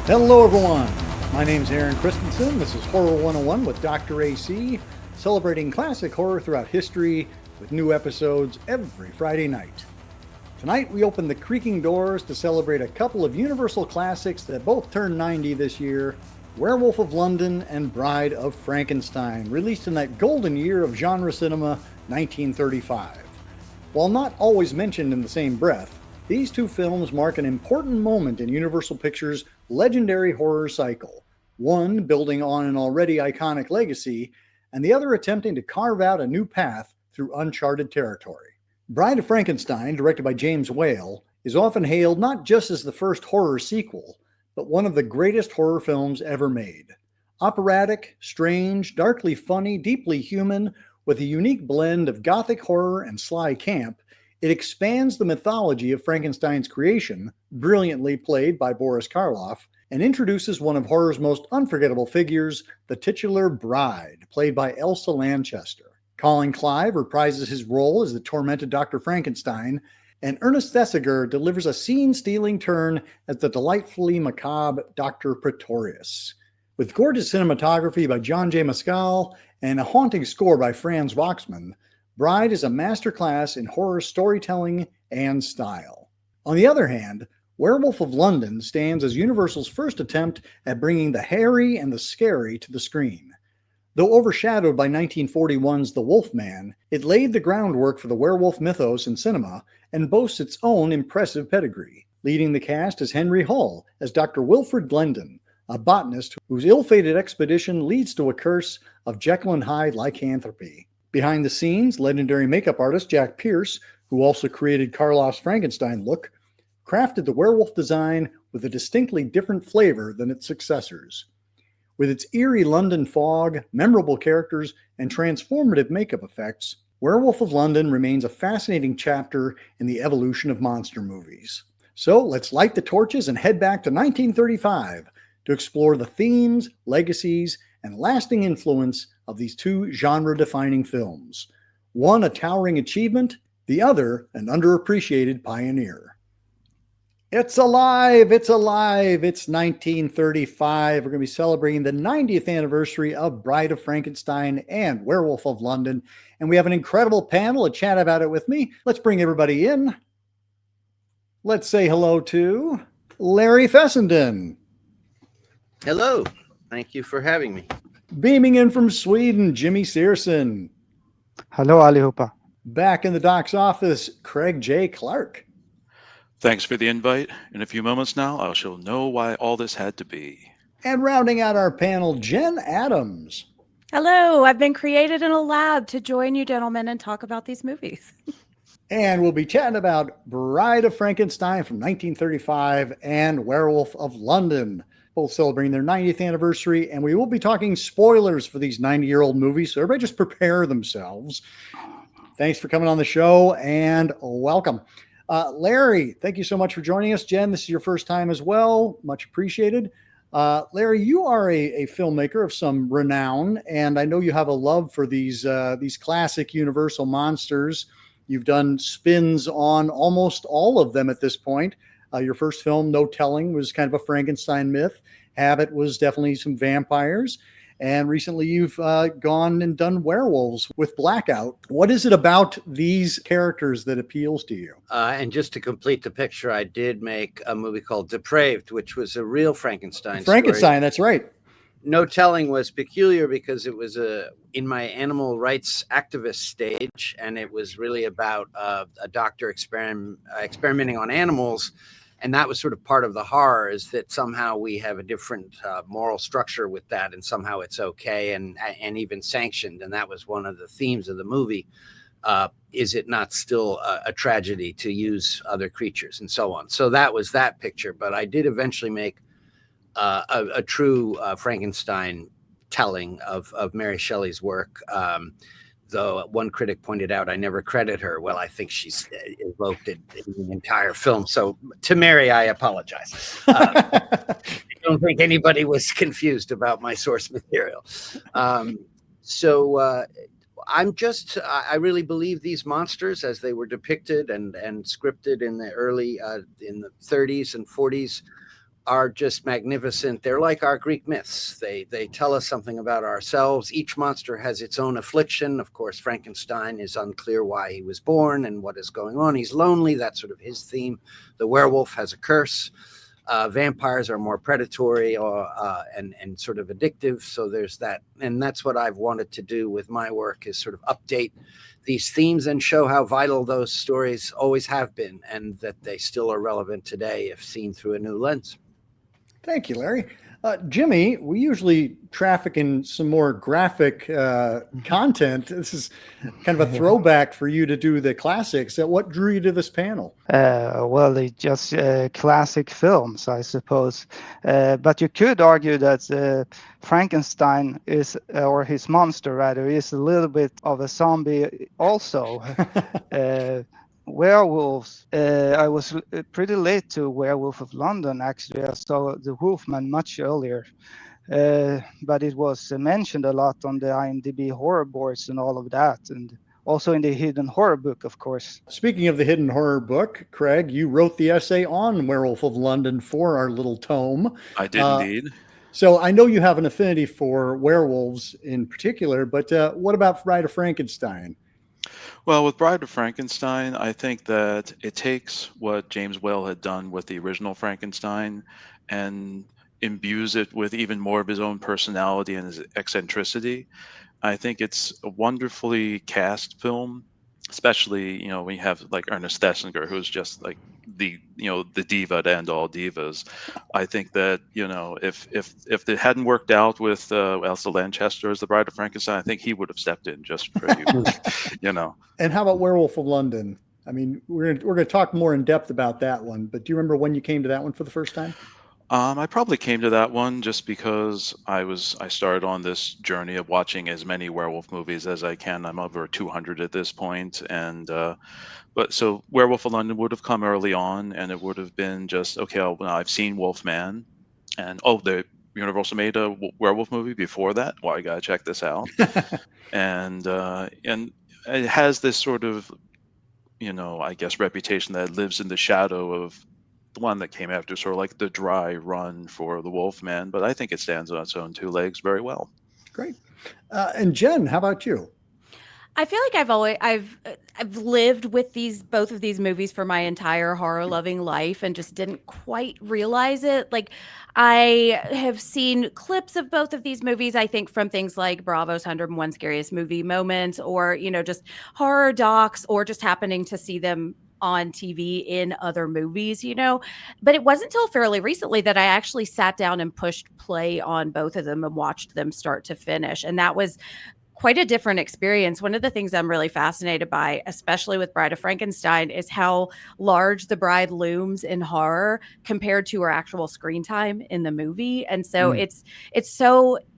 Hello everyone, my name's Aaron Christensen. This is Horror 101 with Dr. AC, celebrating classic horror throughout history with new episodes every Friday night. Tonight we open the creaking doors to celebrate a couple of universal classics that both turned 90 this year, Werewolf of London and Bride of Frankenstein, released in that golden year of genre cinema, 1935. While not always mentioned in the same breath, these two films mark an important moment in Universal Pictures' legendary horror cycle, one building on an already iconic legacy, and the other attempting to carve out a new path through uncharted territory. Bride of Frankenstein, directed by James Whale, is often hailed not just as the first horror sequel, but one of the greatest horror films ever made. Operatic, strange, darkly funny, deeply human, with a unique blend of gothic horror and sly camp, it expands the mythology of Frankenstein's creation, brilliantly played by Boris Karloff, and introduces one of horror's most unforgettable figures, the titular bride, played by Elsa Lanchester. Colin Clive reprises his role as the tormented Dr. Frankenstein, and Ernest Thesiger delivers a scene-stealing turn as the delightfully macabre Dr. Pretorius. With gorgeous cinematography by John J. Mescall and a haunting score by Franz Waxman, Bride is a masterclass in horror storytelling and style. On the other hand, Werewolf of London stands as Universal's first attempt at bringing the hairy and the scary to the screen. Though overshadowed by 1941's The Wolfman, it laid the groundwork for the werewolf mythos in cinema and boasts its own impressive pedigree. Leading the cast is Henry Hull as Dr. Wilfred Glendon, a botanist whose ill-fated expedition leads to a curse of Jekyll and Hyde lycanthropy. Behind the scenes, legendary makeup artist Jack Pierce, who also created Karloff's Frankenstein look, crafted the werewolf design with a distinctly different flavor than its successors. With its eerie London fog, memorable characters, and transformative makeup effects, Werewolf of London remains a fascinating chapter in the evolution of monster movies. So let's light the torches and head back to 1935 to explore the themes, legacies, and lasting influence of these two genre-defining films. One a towering achievement, the other an underappreciated pioneer. It's alive! It's alive! It's 1935. We're going to be celebrating the 90th anniversary of Bride of Frankenstein and Werewolf of London. And we have an incredible panel to chat about it with me. Let's bring everybody in. Let's say hello to Larry Fessenden. Hello. Thank you for having me. Beaming in from Sweden, Jimmy Searson. Hello, allihopa. Back in the doc's office, Craig J. Clark. Thanks for the invite. In a few moments now, I shall know why all this had to be. And rounding out our panel, Jen Adams. Hello, I've been created in a lab to join you gentlemen and talk about these movies. And we'll be chatting about Bride of Frankenstein from 1935 and Werewolf of London, both celebrating their 90th anniversary. And we will be talking spoilers for these 90-year-old movies, so everybody just prepare themselves. Thanks for coming on the show and welcome. Larry, thank you so much for joining us. Jen, this is your first time as well. Much appreciated. Larry, you are a filmmaker of some renown, and I know you have a love for these classic Universal monsters. You've done spins on almost all of them at this point. Your first film, No Telling, was kind of a Frankenstein myth. Habit was definitely some vampires. And recently you've gone and done werewolves with Blackout. What is it about these characters that appeals to you? And just to complete the picture, I did make a movie called Depraved, which was a real Frankenstein Frankenstein, story. That's right. No Telling was peculiar because it was in my animal rights activist stage, and it was really about a doctor experimenting on animals. And that was sort of part of the horror, is that somehow we have a different moral structure with that, and somehow it's okay and even sanctioned. And that was one of the themes of the movie. Is it not still a tragedy to use other creatures and so on? So that was that picture. But I did eventually make a true Frankenstein telling of Mary Shelley's work. Though one critic pointed out I never credit her. Well, I think she's evoked it in the entire film. So to Mary, I apologize. I don't think anybody was confused about my source material. I really believe these monsters as they were depicted and scripted in the early, in the 30s and 40s are just magnificent. They're like our Greek myths. They tell us something about ourselves. Each monster has its own affliction. Of course, Frankenstein is unclear why he was born and what is going on. He's lonely. That's sort of his theme. The werewolf has a curse. Vampires are more predatory and sort of addictive. So there's that. And that's what I've wanted to do with my work, is sort of update these themes and show how vital those stories always have been, and that they still are relevant today if seen through a new lens. Thank you, Larry. Jimmy, we usually traffic in some more graphic content. This is kind of a throwback for you to do the classics. What drew you to this panel? Well, they just classic films, I suppose. But you could argue that Frankenstein is, or his monster rather, is a little bit of a zombie also. Werewolves. I was pretty late to Werewolf of London, actually. I saw The Wolfman much earlier. But it was mentioned a lot on the IMDb horror boards and all of that. And also in the Hidden Horror book, of course. Speaking of the Hidden Horror book, Craig, you wrote the essay on Werewolf of London for our little tome. I did indeed. So I know you have an affinity for werewolves in particular, but what about Bride of Frankenstein? Well, with Bride of Frankenstein, I think that it takes what James Whale had done with the original Frankenstein and imbues it with even more of his own personality and his eccentricity. I think it's a wonderfully cast film, especially, when you have like Ernest Thesiger, who's just like the diva to end all divas. I think that, if it hadn't worked out with Elsa Lanchester as the Bride of Frankenstein, I think he would have stepped in just for you. And how about Werewolf of London? I mean, we're gonna talk more in depth about that one, but do you remember when you came to that one for the first time? I probably came to that one just because I started on this journey of watching as many werewolf movies as I can. I'm over 200 at this point, and but so Werewolf of London would have come early on, and it would have been just okay. Well, I've seen Wolfman, and the Universal made a werewolf movie before that. Well, I gotta check this out, and it has this sort of I guess reputation that lives in the shadow of the one that came after, sort of like the dry run for the Wolfman, but I think it stands on its own two legs very well. Great. And Jen, how about you? I feel like I've lived with both of these movies for my entire horror loving life and just didn't quite realize it. Like, I have seen clips of both of these movies, I think from things like Bravo's 101 Scariest Movie Moments, or just horror docs, or just happening to see them on TV in other movies, but it wasn't until fairly recently that I actually sat down and pushed play on both of them and watched them start to finish. And that was quite a different experience. One of the things I'm really fascinated by, especially with Bride of Frankenstein, is how large the bride looms in horror compared to her actual screen time in the movie. And so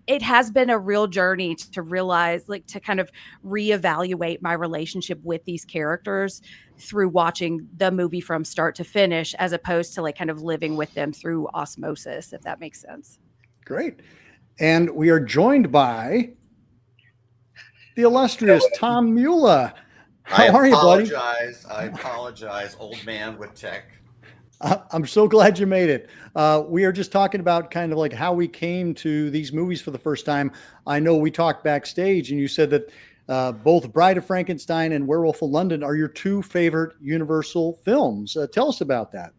it has been a real journey to realize, like, to kind of reevaluate my relationship with these characters through watching the movie from start to finish, as opposed to like kind of living with them through osmosis, if that makes sense. Great. And we are joined by the illustrious Tom Mula. How are you, buddy? I apologize, old man with tech. I'm so glad you made it. We are just talking about kind of like how we came to these movies for the first time. I know we talked backstage and you said that both Bride of Frankenstein and Werewolf of London are your two favorite Universal films. Tell us about that.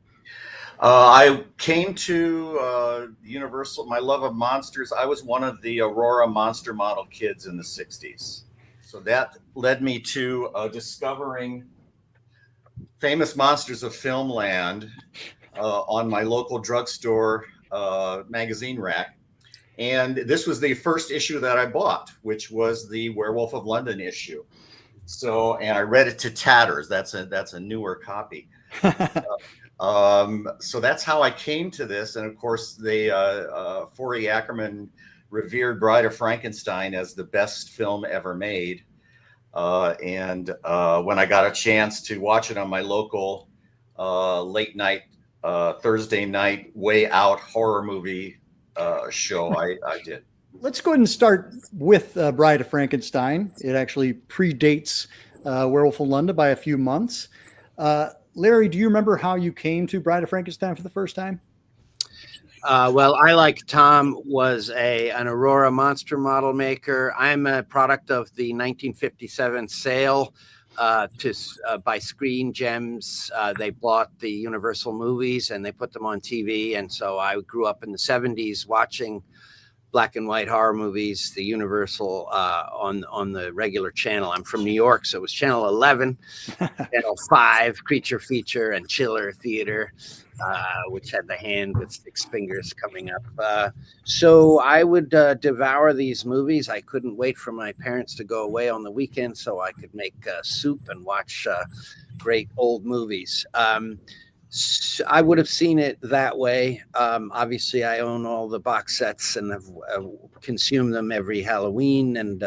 I came to Universal, my love of monsters. I was one of the Aurora monster model kids in the 60s. So that led me to discovering famous monsters of filmland on my local drugstore magazine rack. And this was the first issue that I bought, which was the Werewolf of London issue. So, and I read it to tatters. That's a newer copy. So that's how I came to this. And of course, Forey Ackerman revered Bride of Frankenstein as the best film ever made. And when I got a chance to watch it on my local late night, Thursday night, way out horror movie show, I did. Let's go ahead and start with Bride of Frankenstein. It actually predates Werewolf of London by a few months. Larry, do you remember how you came to Bride of Frankenstein for the first time? Well, I, like Tom, was an Aurora monster model maker. I'm a product of the 1957 sale by Screen Gems. They bought the Universal movies and they put them on TV. And so I grew up in the 70s watching black and white horror movies, the Universal on the regular channel. I'm from New York, so it was Channel 11, Channel 5, Creature Feature, and Chiller Theater, which had the hand with 6 fingers coming up. So I would devour these movies. I couldn't wait for my parents to go away on the weekend so I could make soup and watch great old movies. So I would have seen it that way. Obviously, I own all the box sets and have consumed them every Halloween and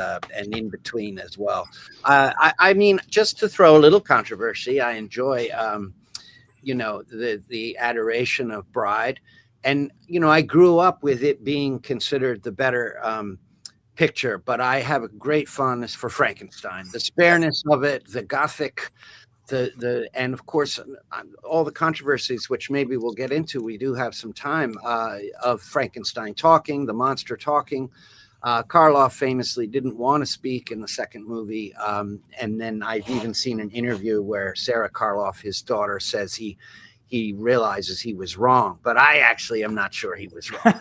in between as well. I mean, just to throw a little controversy, I enjoy, the adoration of Bride, and I grew up with it being considered the better picture. But I have a great fondness for Frankenstein, the spareness of it, the gothic. And of course all the controversies, which maybe we'll get into, we do have some time, of Frankenstein talking, the monster talking. Karloff famously didn't want to speak in the second movie, and then I've even seen an interview where Sarah Karloff, his daughter, says he realizes he was wrong, but I actually am not sure he was wrong.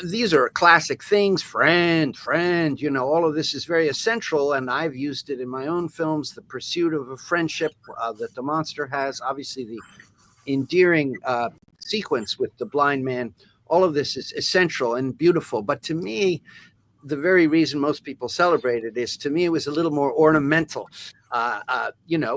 These are classic things. Friend, all of this is very essential, and I've used it in my own films. The pursuit of a friendship that the monster has, obviously the endearing sequence with the blind man. All of this is essential and beautiful. But to me, the very reason most people celebrate it is, to me, it was a little more ornamental,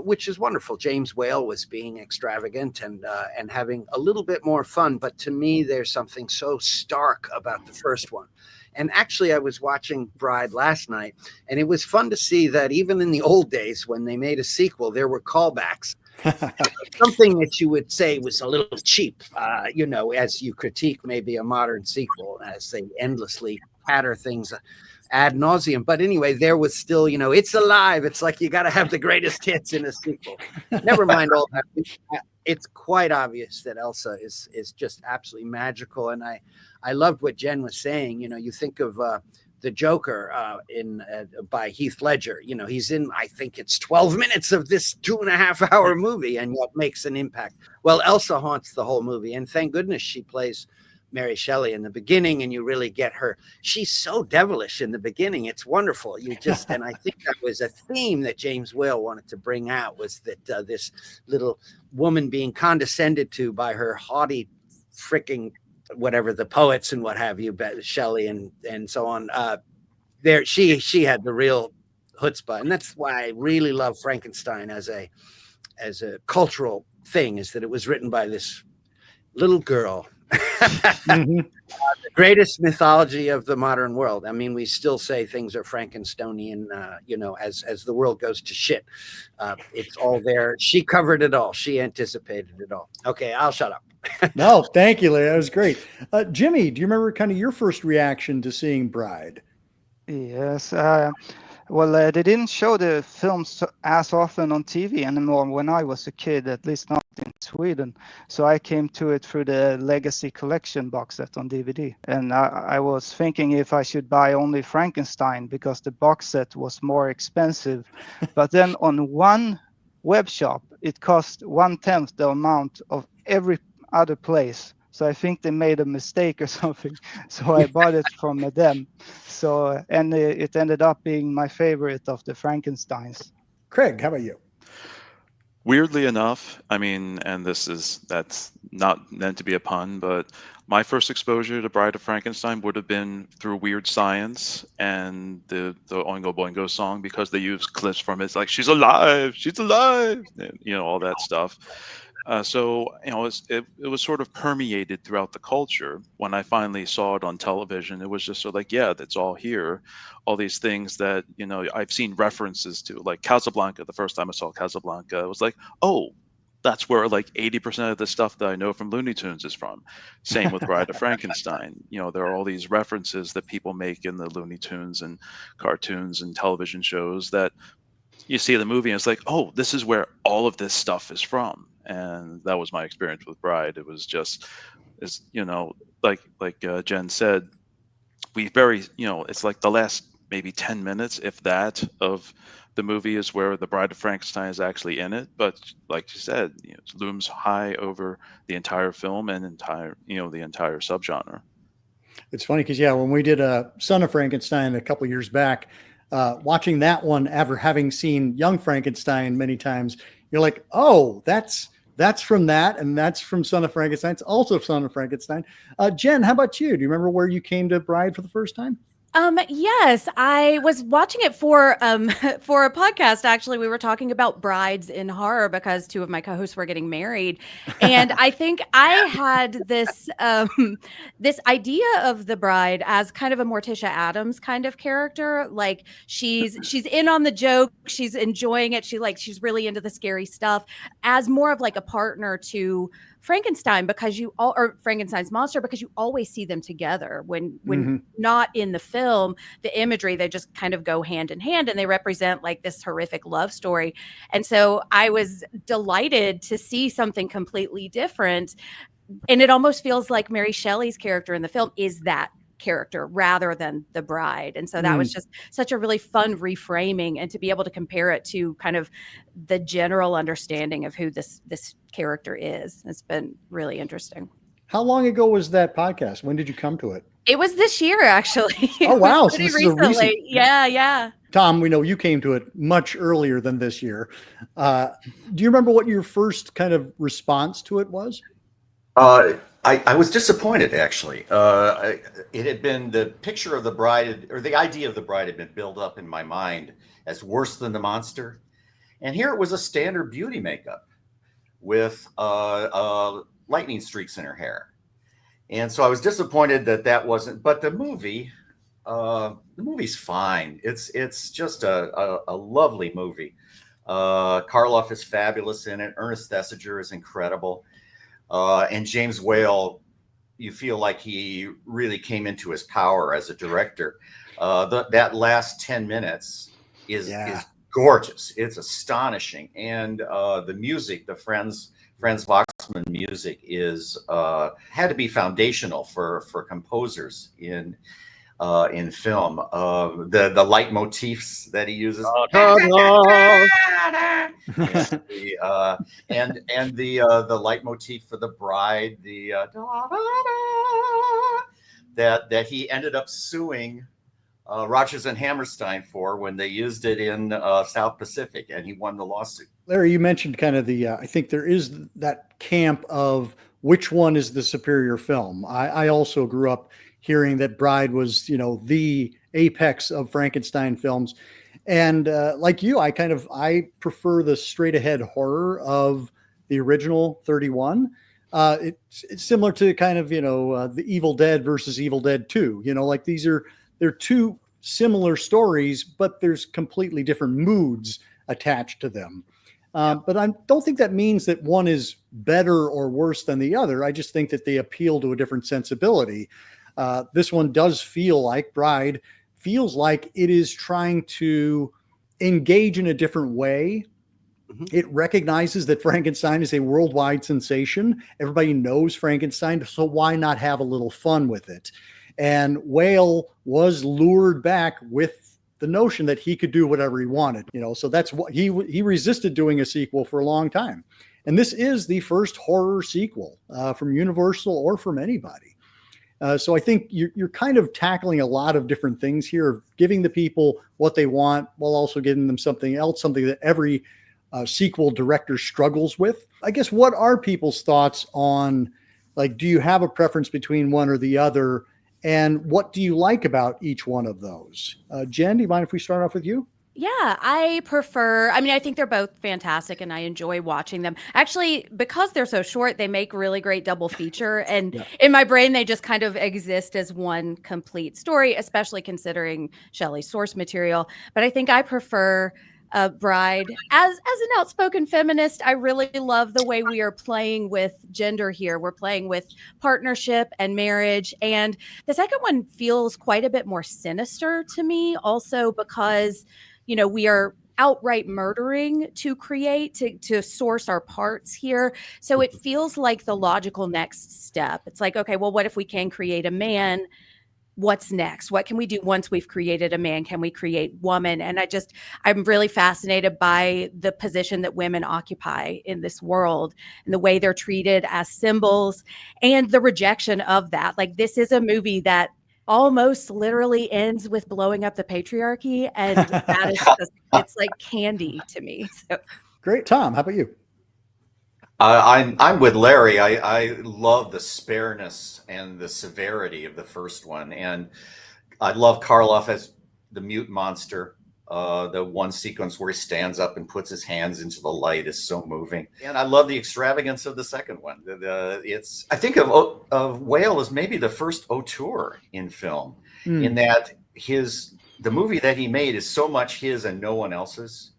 which is wonderful. James Whale was being extravagant and having a little bit more fun. But to me, there's something so stark about the first one. And actually, I was watching Bride last night, and it was fun to see that even in the old days, when they made a sequel, there were callbacks. Something that you would say was a little cheap, as you critique maybe a modern sequel, as they endlessly patter things ad nauseum. But anyway, there was still, it's alive. It's like you got to have the greatest hits in a sequel. Never mind all that. It's quite obvious that Elsa is just absolutely magical. And I loved what Jen was saying. You think of the Joker by Heath Ledger. He's in, I think it's 12 minutes of this 2.5-hour movie, and yet makes an impact. Well, Elsa haunts the whole movie, and thank goodness she plays Mary Shelley in the beginning, and you really get her. She's so devilish in the beginning. It's wonderful. And I think that was a theme that James Whale wanted to bring out, was that this little woman being condescended to by her haughty freaking whatever, the poets and what have you, Shelley and so on. There, she had the real chutzpah, and that's why I really love Frankenstein as a cultural thing, is that it was written by this little girl. The greatest mythology of the modern world. I mean, we still say things are Frankensteinian, as the world goes to shit. It's all there. She covered it all. She anticipated it all. Okay, I'll shut up. No, thank you, Larry. That was great. Jimmy, do you remember kind of your first reaction to seeing Bride? Yes. Well, they didn't show the films as often on TV anymore when I was a kid, at least not in Sweden. So I came to it through the Legacy Collection box set on DVD. And I was thinking if I should buy only Frankenstein because the box set was more expensive. But then on one web shop, it cost 1/10 the amount of every other place. So I think they made a mistake or something. So I bought it from them. So, and it ended up being my favorite of the Frankensteins. Craig, how about you? Weirdly enough, I mean, and that's not meant to be a pun, but my first exposure to Bride of Frankenstein would have been through Weird Science and the Oingo Boingo song, because they use clips from it. It's like, she's alive, and, all that stuff. So it was sort of permeated throughout the culture. When I finally saw it on television, it was just sort of like, yeah, that's all here. All these things that I've seen references to, like Casablanca. The first time I saw Casablanca, it was like, oh, that's where like 80% of the stuff that I know from Looney Tunes is from. Same with Bride of Frankenstein. There are all these references that people make in the Looney Tunes and cartoons and television shows that you see the movie and it's like, oh, this is where all of this stuff is from. And that was my experience with Bride. It was just, is like Jen said, we very, it's like the last maybe 10 minutes, if that, of the movie is where the Bride of Frankenstein is actually in it. But like you said, it looms high over the entire film and the entire subgenre. It's funny because, yeah, when we did Son of Frankenstein a couple years back, watching that one after having seen Young Frankenstein many times, you're like, oh, that's from that, and that's from Son of Frankenstein. It's also Son of Frankenstein. Jen, how about you? Do you remember where you came to Bride for the first time? Yes, I was watching it for for a podcast. Actually, we were talking about brides in horror because two of my co-hosts were getting married, and I think I had this this idea of the bride as kind of a Morticia Addams kind of character. Like she's in on the joke, she's enjoying it, she's really into the scary stuff, as more of like a partner to Frankenstein, because or Frankenstein's monster, because you always see them together when not in the film. The imagery, they just kind of go hand in hand, and they represent like this horrific love story. And so I was delighted to see something completely different, and it almost feels like Mary Shelley's character in the film is that character rather than the bride. And so that was just such a really fun reframing, and to be able to compare it to kind of the general understanding of who this character is. It's been really interesting. How long ago was that podcast? When did you come to it? It was this year, actually. Oh, wow. So this is a recent. Yeah. Tom, we know you came to it much earlier than this year. Do you remember what your first kind of response to it was? I was disappointed, actually. It had been, the picture of the bride, or the idea of the bride, had been built up in my mind as worse than the monster. And here it was a standard beauty makeup with lightning streaks in her hair. And so I was disappointed that wasn't, but the movie's fine. It's just a lovely movie. Karloff is fabulous in it. Ernest Thesiger is incredible. And James Whale, you feel like he really came into his power as a director. That last 10 minutes is gorgeous. It's astonishing. And the music, the Franz Waxman music is had to be foundational for composers in film. The leitmotifs that he uses, and the leitmotif for the bride, the that he ended up suing Rodgers and Hammerstein for when they used it in South Pacific, and he won the lawsuit. Larry, you mentioned kind of the, I think there is that camp of which one is the superior film. I also grew up hearing that Bride was, the apex of Frankenstein films. And like you, I prefer the straight ahead horror of the original 31. It's similar to kind of, the Evil Dead versus Evil Dead 2, like they're two similar stories, but there's completely different moods attached to them. But I don't think that means that one is better or worse than the other. I just think that they appeal to a different sensibility. This one does feel like Bride feels like it is trying to engage in a different way. It recognizes that Frankenstein is a worldwide sensation. Everybody knows Frankenstein, so why not have a little fun with it? And Whale was lured back with the notion that he could do whatever he wanted, so that's what he resisted doing a sequel for a long time. And this is the first horror sequel from Universal or from anybody. So I think you're kind of tackling a lot of different things here, giving the people what they want while also giving them something else, something that every sequel director struggles with. I guess, what are people's thoughts on, like, do you have a preference between one or the other? And what do you like about each one of those? Jen, do you mind if we start off with you? Yeah, I think they're both fantastic and I enjoy watching them. Actually, because they're so short, they make really great double feature. And in my brain, they just kind of exist as one complete story, especially considering Shelley's source material. But I think I prefer Bride. As an outspoken feminist, I really love the way we are playing with gender here. We're playing with partnership and marriage. And the second one feels quite a bit more sinister to me, also because we are outright murdering to create, to source our parts here. So it feels like the logical next step. It's like, okay, well, what if we can create a man? What's next? What can we do once we've created a man? Can we create woman? And I'm really fascinated by the position that women occupy in this world and the way they're treated as symbols and the rejection of that. Like, this is a movie that almost literally ends with blowing up the patriarchy. And that is just, it's like candy to me. So Great. Tom, how about you? I'm with Larry. I love the spareness and the severity of the first one, and I love Karloff as the mute monster. The one sequence where he stands up and puts his hands into the light is so moving, and I love the extravagance of the second one. I think of Whale as maybe the first auteur in film, in that the movie that he made is so much his and no one else's.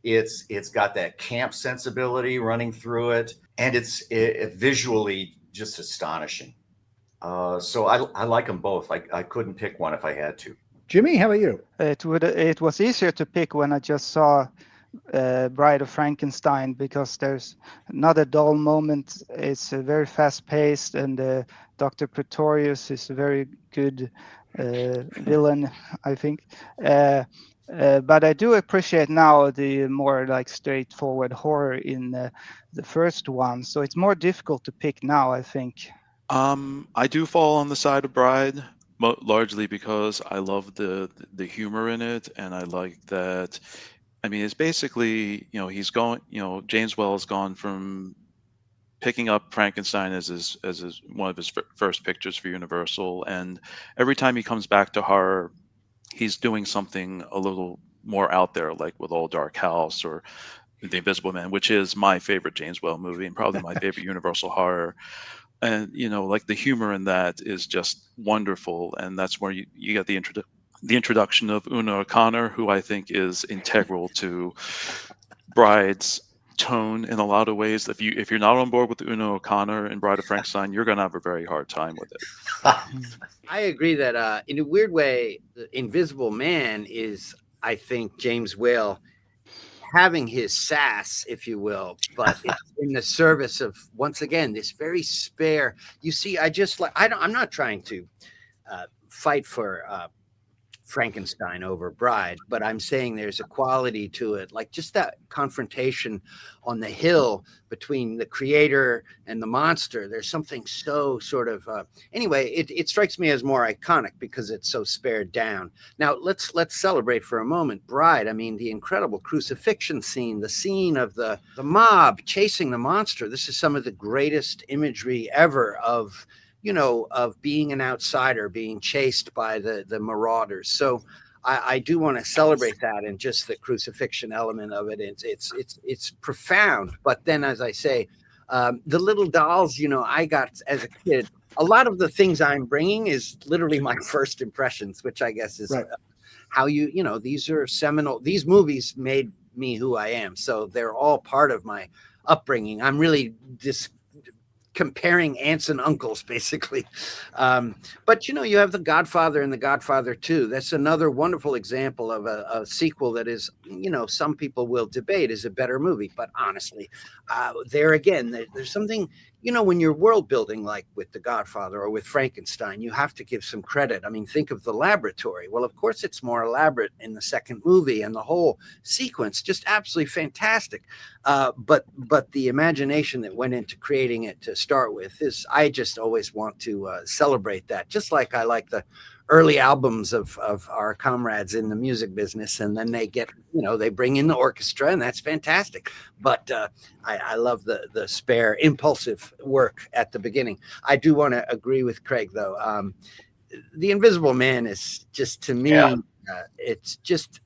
It's got that camp sensibility running through it, and it's visually just astonishing. So I like them both. I couldn't pick one if I had to. Jimmy, how about you? It was easier to pick when I just saw Bride of Frankenstein, because there's another dull moment. It's very fast paced, and Dr. Pretorius is a very good villain, I think. But I do appreciate now the more like straightforward horror in the first one. So it's more difficult to pick now, I think. I do fall on the side of Bride, largely because I love the humor in it, and I like that. I mean, it's basically, he's going, James Whale has gone from picking up Frankenstein as one of his first pictures for Universal, and every time he comes back to horror, he's doing something a little more out there, like with Old Dark House or The Invisible Man, which is my favorite James Whale movie and probably my favorite Universal horror. And like the humor in that is just wonderful, and that's where you get the introduction of Una O'Connor, who I think is integral to Bride's tone in a lot of ways. If you're not on board with Una O'Connor in Bride of Frankenstein, you're going to have a very hard time with it. I agree that in a weird way, the Invisible Man is, I think, James Whale having his sass, if you will, but it's in the service of, once again, this very spare. You see, I'm not trying to fight for Frankenstein over Bride, but I'm saying there's a quality to it, like just that confrontation on the hill between the creator and the monster. There's something so sort of anyway, it strikes me as more iconic because it's so spared down. Now let's celebrate for a moment Bride. I mean, the incredible crucifixion scene, the scene of the mob chasing the monster. This is some of the greatest imagery ever of being an outsider, being chased by the marauders. So I do want to celebrate that, and just the crucifixion element of it. It's profound. But then, as I say, the little dolls, I got as a kid, a lot of the things I'm bringing is literally my first impressions, which I guess is how these are seminal. These movies made me who I am. So they're all part of my upbringing. I'm really comparing aunts and uncles, basically. But you have The Godfather and The Godfather 2. That's another wonderful example of a sequel that is, some people will debate is a better movie. But honestly, there again, there's something, when you're world building, like with The Godfather or with Frankenstein, you have to give some credit. I mean, think of the laboratory. Well, of course, it's more elaborate in the second movie, and the whole sequence just absolutely fantastic. But the imagination that went into creating it to start with is, I just always want to celebrate that. Just like I like the early albums of our comrades in the music business, and then they get, they bring in the orchestra, and that's fantastic. But I love the spare, impulsive work at the beginning. I do want to agree with Craig, though. The Invisible Man is just, to me, it's just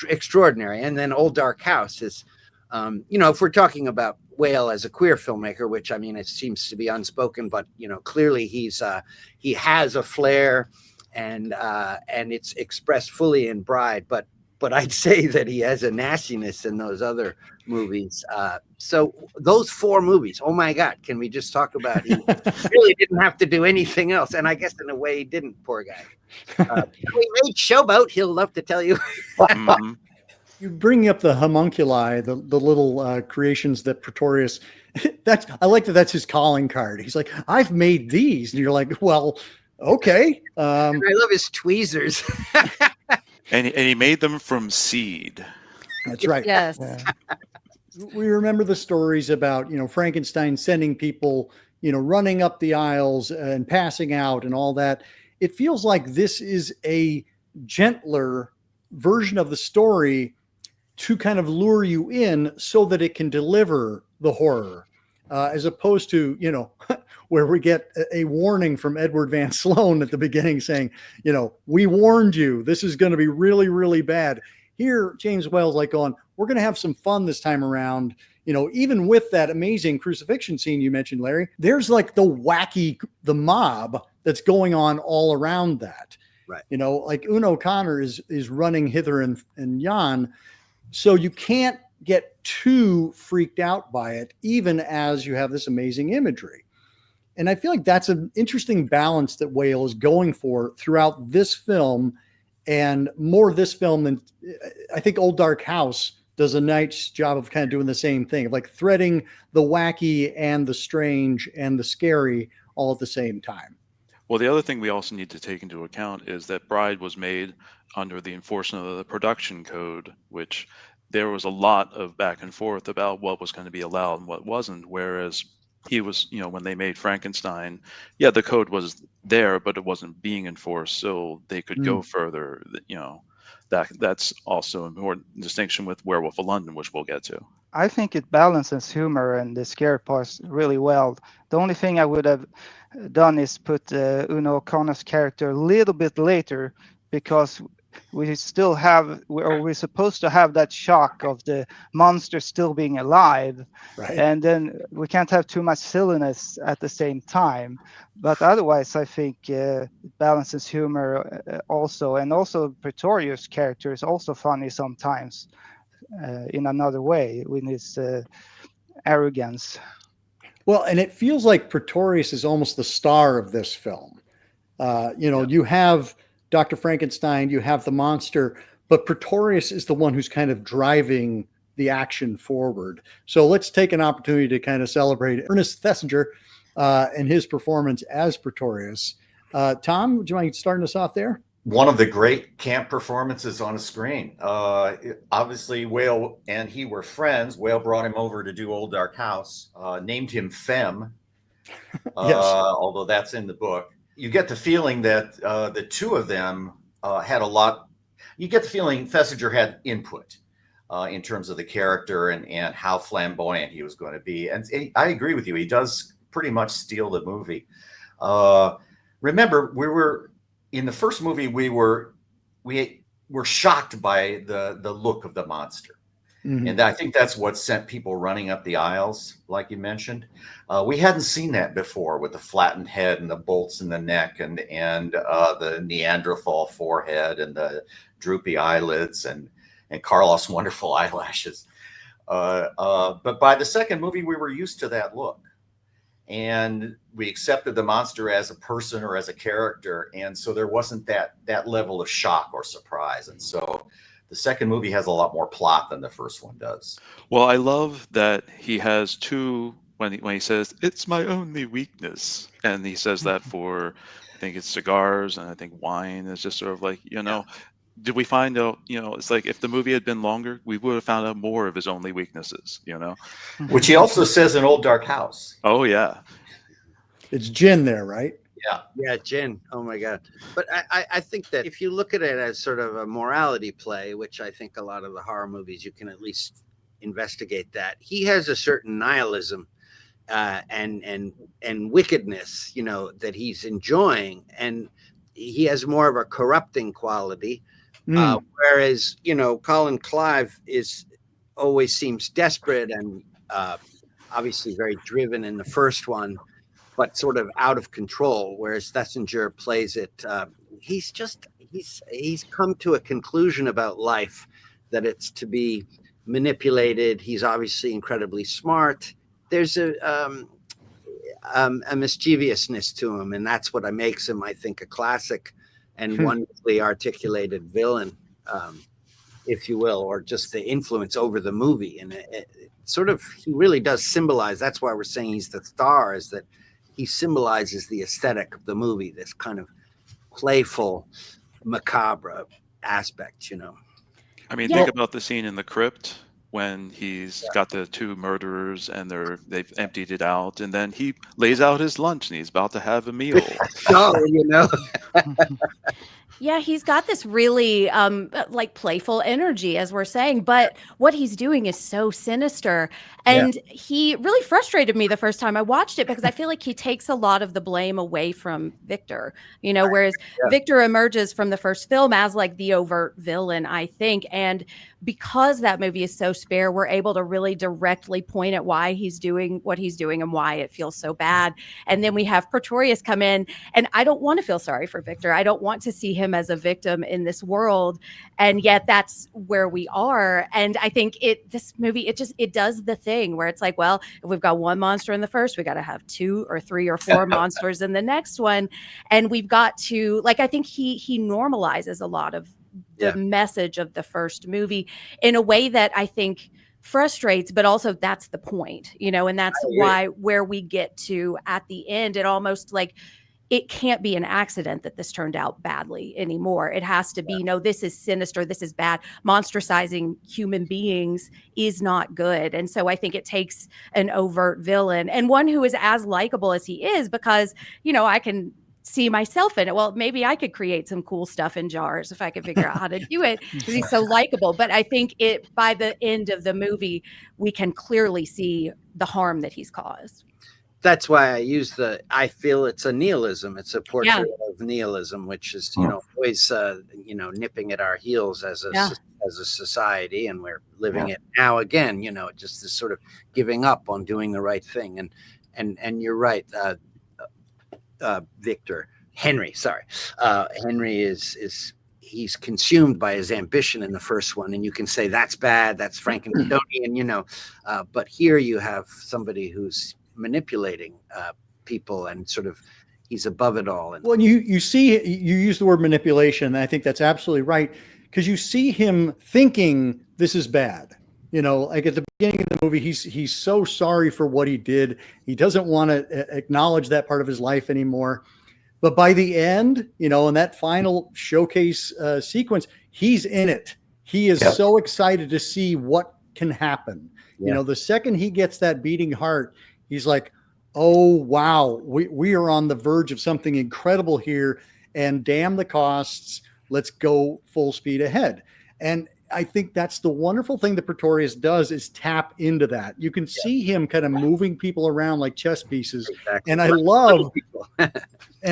extraordinary. And then Old Dark House is, if we're talking about Whale as a queer filmmaker, which, I mean, it seems to be unspoken, but clearly he has a flair, and it's expressed fully in Bride. But I'd say that he has a nastiness in those other movies. So those 4 movies, oh my God, can we just talk about? He really didn't have to do anything else, and I guess in a way he didn't. Poor guy. We made Showboat. He'll love to tell you. Mm-hmm. You bring up the homunculi, the little creations that Pretorius. I like that. That's his calling card. He's like, I've made these, and you're like, well, okay. I love his tweezers. And he made them from seed. That's right. Yes. We remember the stories about, Frankenstein sending people, running up the aisles and passing out and all that. It feels like this is a gentler version of the story to kind of lure you in so that it can deliver the horror, as opposed to, where we get a warning from Edward Van Sloan at the beginning saying, we warned you, this is going to be really, really bad. Here, James Whale's like going, we're going to have some fun this time around. Even with that amazing crucifixion scene you mentioned, Larry, there's like the mob that's going on all around that. Right. Like Uno Connor is running hither and yon. So you can't get too freaked out by it, even as you have this amazing imagery. And I feel like that's an interesting balance that Whale is going for throughout this film, and more of this film than I think Old Dark House does a nice job of kind of doing the same thing, of like threading the wacky and the strange and the scary all at the same time. Well, the other thing we also need to take into account is that Bride was made under the enforcement of the production code, which there was a lot of back and forth about what was going to be allowed and what wasn't. Whereas he was, when they made Frankenstein, yeah, the code was there, but it wasn't being enforced, so they could go further. That's also an important distinction with Werewolf of London, which we'll get to. I think it balances humor and the scare parts really well. The only thing I would have done is put Uno O'Connor's character a little bit later, because we're supposed to have that shock of the monster still being alive, right? And then we can't have too much silliness at the same time. But otherwise, I think it balances humor also, and also Pretorius' character is also funny sometimes. In another way, with his arrogance. Well, and it feels like Pretorius is almost the star of this film. You have Dr. Frankenstein, you have the monster, but Pretorius is the one who's kind of driving the action forward. So let's take an opportunity to kind of celebrate Ernest Thesiger and his performance as Pretorius. Tom, would you mind starting us off there? One of the great camp performances on a screen. Obviously, Whale and he were friends. Whale brought him over to do Old Dark House, named him Fem, yes. Although that's in the book. You get the feeling that the two of them had a lot. You get the feeling Thesiger had input in terms of the character and how flamboyant he was going to be. And I agree with you. He does pretty much steal the movie. Remember, in the first movie, we were shocked by the look of the monster. Mm-hmm. And I think that's what sent people running up the aisles, like you mentioned. We hadn't seen that before, with the flattened head and the bolts in the neck and the Neanderthal forehead and the droopy eyelids and Karloff's wonderful eyelashes. But by the second movie, we were used to that look. And we accepted the monster as a person or as a character. And so there wasn't that level of shock or surprise. And so the second movie has a lot more plot than the first one does. Well, I love that he has two, when he says, "It's my only weakness." And he says that for, I think it's cigars, and I think wine is just sort of like, did we find out, it's like if the movie had been longer, we would have found out more of his only weaknesses, Which he also says in Old Dark House. Oh, yeah. It's gin there, right? Yeah, gin. Oh, my God. But I think that if you look at it as sort of a morality play, which I think a lot of the horror movies, you can at least investigate that. He has a certain nihilism and wickedness, that he's enjoying. And he has more of a corrupting quality. Whereas, Colin Clive always seems desperate and obviously very driven in the first one, but sort of out of control. Whereas Thesiger plays it. He's come to a conclusion about life that it's to be manipulated. He's obviously incredibly smart. There's a mischievousness to him, and that's what makes him, I think, a classic and wonderfully articulated villain. if you will, or just the influence over the movie. And sort of, he really does symbolize. That's why we're saying he's the star, is that he symbolizes the aesthetic of the movie, this kind of playful, macabre aspect, I mean, Yeah. think about the scene in the crypt when he's got the two murderers and they've emptied it out, and then he lays out his lunch and he's about to have a meal. Oh, Yeah, he's got this really like playful energy, as we're saying, but what he's doing is so sinister. Yeah. And he really frustrated me the first time I watched it, because I feel like he takes a lot of the blame away from Victor, whereas Victor emerges from the first film as like the overt villain, I think. And because that movie is so spare, we're able to really directly point at why he's doing what he's doing and why it feels so bad. And then we have Pretorius come in, and I don't want to feel sorry for Victor. I don't want to see him as a victim in this world. And yet that's where we are. And I think this movie, it does the thing where it's like, well, if we've got one monster in the first, we got to have 2 or 3 or 4 monsters in the next one. And we've got to, like, I think he normalizes a lot of the message of the first movie in a way that I think frustrates, but also that's the point, and that's where we get to at the end. It almost like, it can't be an accident that this turned out badly anymore. It has to be, no, this is sinister. This is bad. Monster-sizing human beings is not good. And so I think it takes an overt villain, and one who is as likable as he is, because, I can see myself in it. Well, maybe I could create some cool stuff in jars if I could figure out how to do it, because he's so likable. But I think by the end of the movie, we can clearly see the harm that he's caused. That's why I feel it's a nihilism. It's a portrait of nihilism, which is, always, nipping at our heels as a society. And we're living it now again, just this sort of giving up on doing the right thing. And you're right. Henry is he's consumed by his ambition in the first one. And you can say that's bad. That's Frankensteinian, but here you have somebody who's manipulating people, and sort of he's above it all. And well, you use the word manipulation, and I think that's absolutely right, because you see him thinking this is bad. Like at the beginning of the movie, he's so sorry for what he did. He doesn't want to acknowledge that part of his life anymore. But by the end, in that final showcase sequence, he's in it. He is so excited to see what can happen. The second he gets that beating heart, he's like, oh, wow, we are on the verge of something incredible here, and damn the costs. Let's go full speed ahead. And I think that's the wonderful thing that Pretorius does, is tap into that. You can see him kind of moving people around like chess pieces. Exactly. And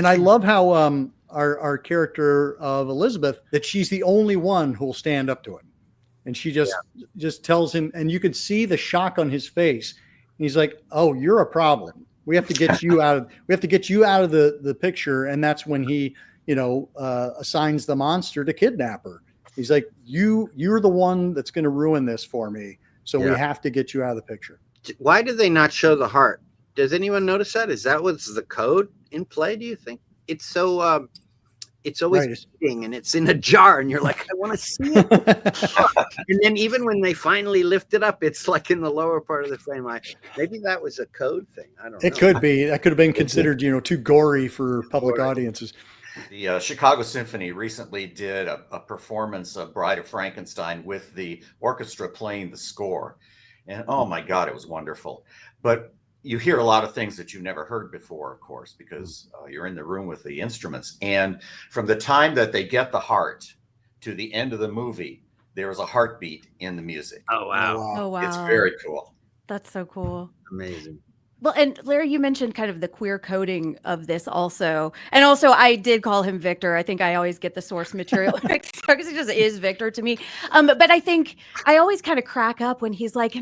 I love how our character of Elizabeth, that she's the only one who will stand up to him. And she just tells him, and you can see the shock on his face. He's like, "Oh, you're a problem. We have to get you out of the picture." And that's when he, assigns the monster to kidnap her. He's like, "You're the one that's going to ruin this for me. So we have to get you out of the picture." Why did they not show the heart? Does anyone notice that? Is that what's the code in play? Do you think it's so? It's always beating, and it's in a jar, and you're like, I want to see it. And then even when they finally lift it up, it's like in the lower part of the frame. Maybe that was a code thing. I don't know. It could be. That could have been considered, too gory for public audiences. The Chicago Symphony recently did a performance of Bride of Frankenstein with the orchestra playing the score. And oh my God, it was wonderful. But you hear a lot of things that you've never heard before, of course, because you're in the room with the instruments. And from the time that they get the heart to the end of the movie, there is a heartbeat in the music. Oh, wow. Oh, wow. It's very cool. That's so cool. Amazing. Well, and Larry, you mentioned kind of the queer coding of this also. And also, I did call him Victor. I think I always get the source material because he just is Victor to me. But I think I always kind of crack up when he's like,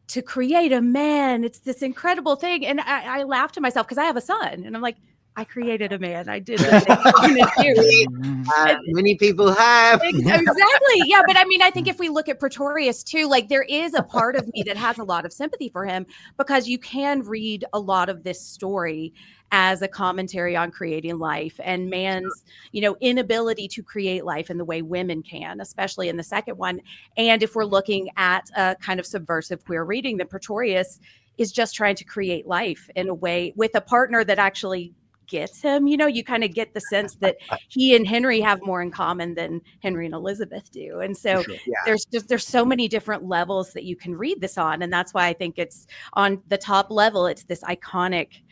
to create a man, it's this incredible thing. And I laugh to myself because I have a son. And I'm like, I created a man. I did the thing I wanted to do. Many people have. Exactly. Yeah. But I mean, I think if we look at Pretorius too, like there is a part of me that has a lot of sympathy for him, because you can read a lot of this story as a commentary on creating life and man's, inability to create life in the way women can, especially in the second one. And if we're looking at a kind of subversive queer reading, then Pretorius is just trying to create life in a way with a partner that actually gets him. You kind of get the sense that he and Henry have more in common than Henry and Elizabeth do. And so there's so many different levels that you can read this on. And that's why I think it's on the top level, it's this iconic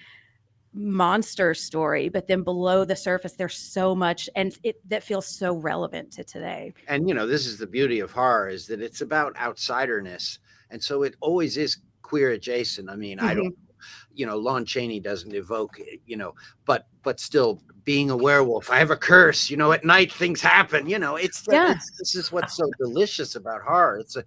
monster story, but then below the surface there's so much that feels so relevant to today. And this is the beauty of horror, is that it's about outsiderness, and so it always is queer adjacent. I mean, I don't Lon Chaney doesn't evoke but still, being a werewolf, I have a curse, at night things happen, this is what's so delicious about horror. It's a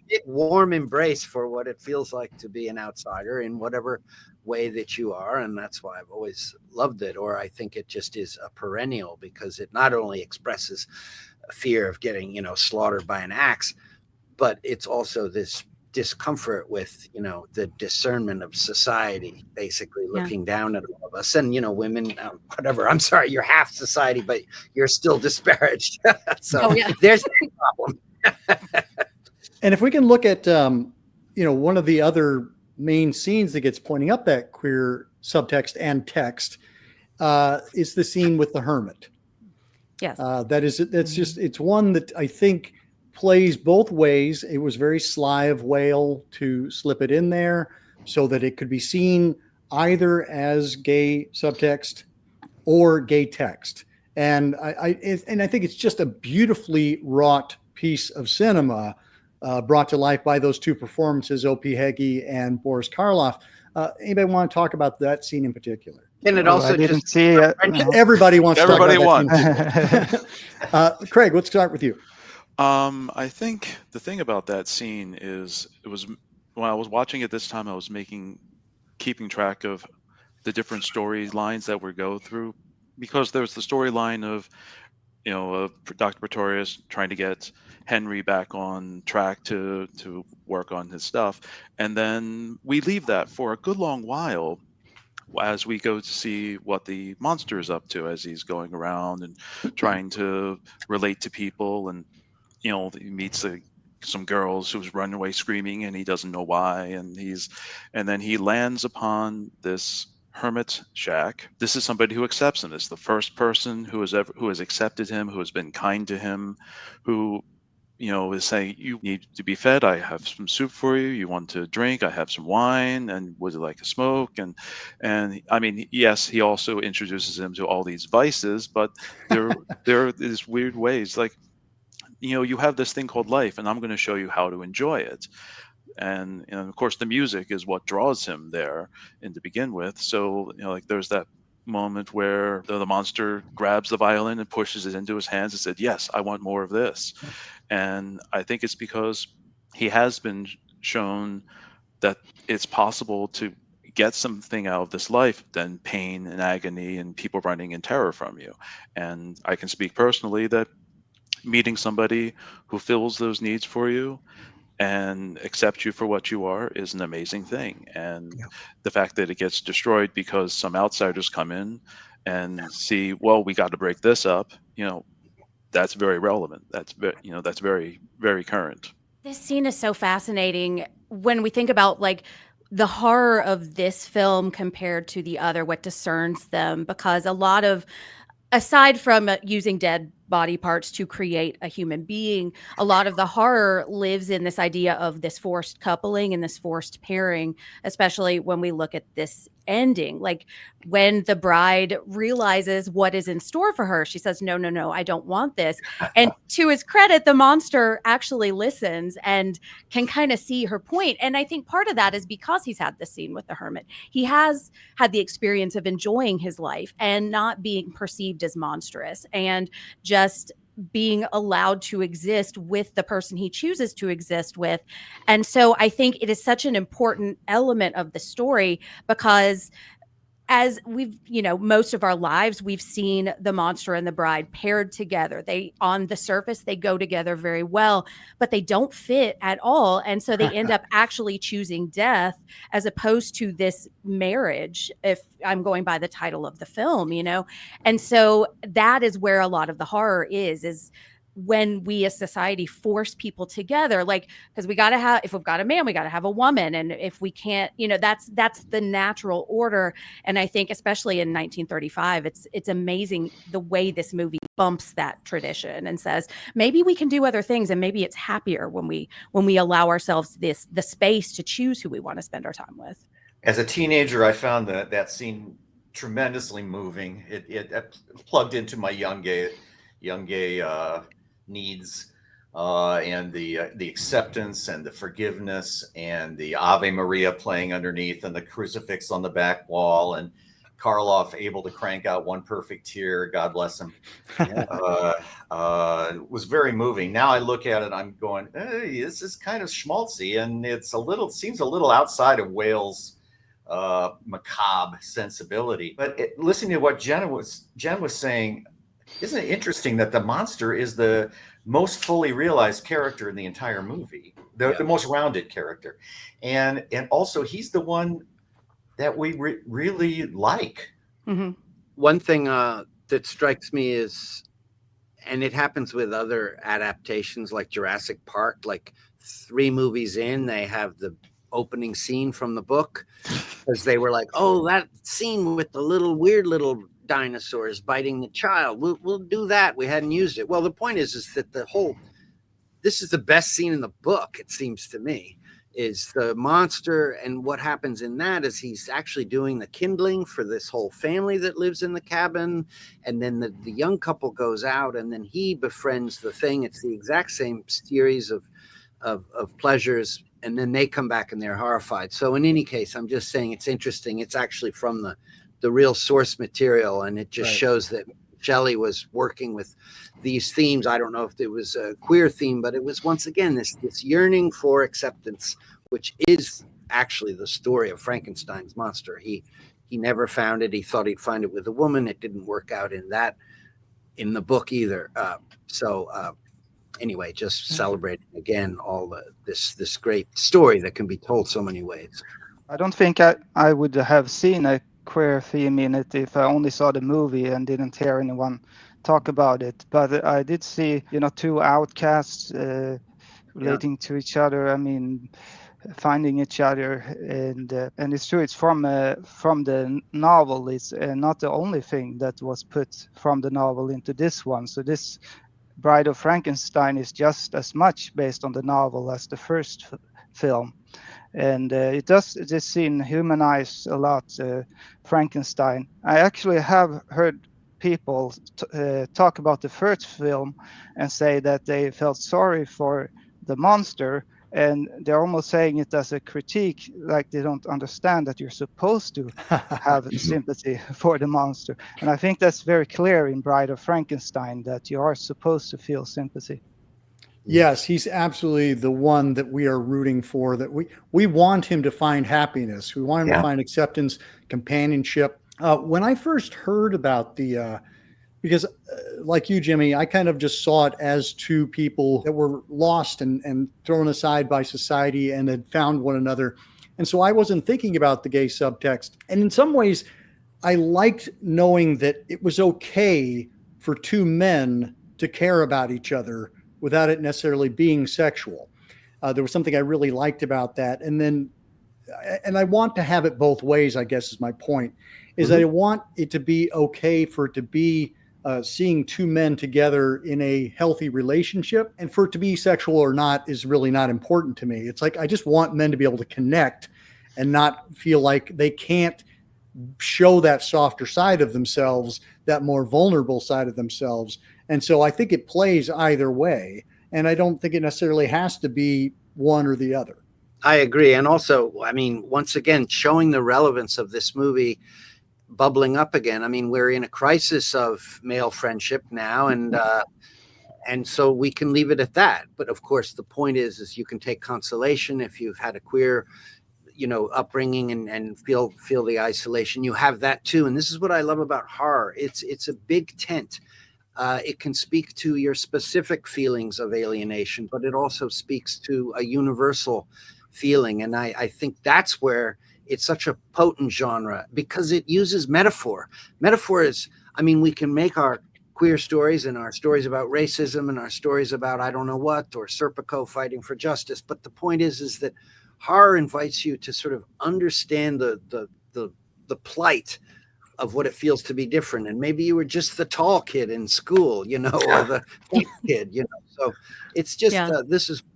big warm embrace for what it feels like to be an outsider in whatever way that you are. And that's why I've always loved it. Or I think it just is a perennial, because it not only expresses a fear of getting slaughtered by an axe, but it's also this discomfort with the discernment of society basically looking down at all of us, and women, whatever. I'm sorry, you're half society, but you're still disparaged. So there's a problem. And if we can look at one of the other main scenes that gets pointing up that queer subtext and text is the scene with the hermit. Yes. It's one that I think plays both ways. It was very sly of Whale to slip it in there so that it could be seen either as gay subtext or gay text. And I think it's just a beautifully wrought piece of cinema brought to life by those two performances, O.P. Heggie and Boris Karloff. Anybody want to talk about that scene in particular? And it also I didn't see it. Everybody wants to talk about that scene. Craig, let's start with you. I think the thing about that scene is when I was watching it this time, I was keeping track of the different storylines that we go through, because there's the storyline of Dr. Pretorius trying to get Henry back on track to work on his stuff, and then we leave that for a good long while as we go to see what the monster is up to, as he's going around and trying to relate to people. And he meets some girls who's running away screaming, and he doesn't know why. And then he lands upon this hermit shack. This is somebody who accepts him. It's the first person who has accepted him, who has been kind to him, who is saying, you need to be fed. I have some soup for you. You want to drink? I have some wine. And would you like to smoke? And I mean, yes, he also introduces him to all these vices, but there are these weird ways, like, you have this thing called life, and I'm going to show you how to enjoy it. And of course, the music is what draws him there to begin with. So, like, there's that moment where the monster grabs the violin and pushes it into his hands and said, yes, I want more of this. And I think it's because he has been shown that it's possible to get something out of this life than pain and agony and people running in terror from you. And I can speak personally that meeting somebody who fills those needs for you and accept you for what you are is an amazing thing. And the fact that it gets destroyed because some outsiders come in and see, well, we got to break this up, that's very relevant. That's very, very current. This scene is so fascinating when we think about like the horror of this film compared to the other, what discerns them, because a lot of, aside from using dead body parts to create a human being, a lot of the horror lives in this idea of this forced coupling and this forced pairing, especially when we look at this ending. Like when the bride realizes what is in store for her, she says, no, I don't want this. And to his credit, the monster actually listens and can kind of see her point. And I think part of that is because he's had this scene with the hermit. He has had the experience of enjoying his life and not being perceived as monstrous, and just being allowed to exist with the person he chooses to exist with. And so I think it is such an important element of the story, because as we've, most of our lives, we've seen the monster and the bride paired together. They, on the surface, they go together very well, but they don't fit at all. And so they end up actually choosing death as opposed to this marriage, if I'm going by the title of the film, And so that is where a lot of the horror is when we as society force people together, like, because we got to have, if we've got a man, we got to have a woman. And if we can't, that's the natural order. And I think especially in 1935, it's amazing the way this movie bumps that tradition and says, maybe we can do other things. And maybe it's happier when we allow ourselves the space to choose who we want to spend our time with. As a teenager, I found that scene tremendously moving. It plugged into my young gay needs, and the acceptance and the forgiveness and the Ave Maria playing underneath and the crucifix on the back wall and Karloff able to crank out one perfect tear. God bless him. Was very moving. Now I look at it, I'm going, hey, this is kind of schmaltzy, and seems a little outside of Wales' macabre sensibility. But listening to what Jen was saying, isn't it interesting that the monster is the most fully realized character in the entire movie, the most rounded character, and also he's the one that we really like. Mm-hmm. One thing that strikes me is, and it happens with other adaptations like Jurassic Park, like 3 movies in, they have the opening scene from the book, because they were like, oh, that scene with the weird little dinosaurs biting the child, we'll do that. We hadn't used it. Well, the point is that this is the best scene in the book, it seems to me, is the monster. And what happens in that is he's actually doing the kindling for this whole family that lives in the cabin. And then the young couple goes out, and then he befriends the thing. It's the exact same series of pleasures. And then they come back and they're horrified. So in any case, I'm just saying it's interesting. It's actually from the real source material. And it just shows that Shelley was working with these themes. I don't know if it was a queer theme, but it was, once again, this yearning for acceptance, which is actually the story of Frankenstein's monster. He never found it. He thought he'd find it with a woman. It didn't work out in the book either. Anyway, just celebrating again all this great story that can be told so many ways. I don't think I would have seen a queer theme in it if I only saw the movie and didn't hear anyone talk about it. But I did see, 2 outcasts relating to each other. I mean, finding each other, and it's true. It's from the novel. It's not the only thing that was put from the novel into this one. So this Bride of Frankenstein is just as much based on the novel as the first film. And this scene humanize a lot Frankenstein. I actually have heard people talk about the first film and say that they felt sorry for the monster, and they're almost saying it as a critique, like they don't understand that you're supposed to have sympathy for the monster. And I think that's very clear in Bride of Frankenstein, that you are supposed to feel sympathy. Yes, he's absolutely the one that we are rooting for, that we want him to find happiness. We want him to find acceptance, companionship. When I first heard about because like you, Jimmy, I kind of just saw it as 2 people that were lost and thrown aside by society and had found one another. And so I wasn't thinking about the gay subtext. And in some ways, I liked knowing that it was okay for 2 men to care about each other without it necessarily being sexual. There was something I really liked about that. And I want to have it both ways, I guess is my point, is that I want it to be okay for it to be seeing 2 men together in a healthy relationship, and for it to be sexual or not is really not important to me. It's like, I just want men to be able to connect and not feel like they can't show that softer side of themselves, that more vulnerable side of themselves. And so I think it plays either way. And I don't think it necessarily has to be one or the other. I agree. And also, I mean, once again, showing the relevance of this movie bubbling up again. I mean, we're in a crisis of male friendship now, and so we can leave it at that. But of course, the point is you can take consolation if you've had a queer, upbringing and feel the isolation. You have that too, and this is what I love about horror. It's a big tent. It can speak to your specific feelings of alienation, but it also speaks to a universal feeling. And I think that's where it's such a potent genre, because it uses metaphor. Metaphor is, we can make our queer stories and our stories about racism and our stories about I don't know what, or Serpico fighting for justice. But the point is that horror invites you to sort of understand the plight of what it feels to be different. And maybe you were just the tall kid in school, or the kid, So it's just,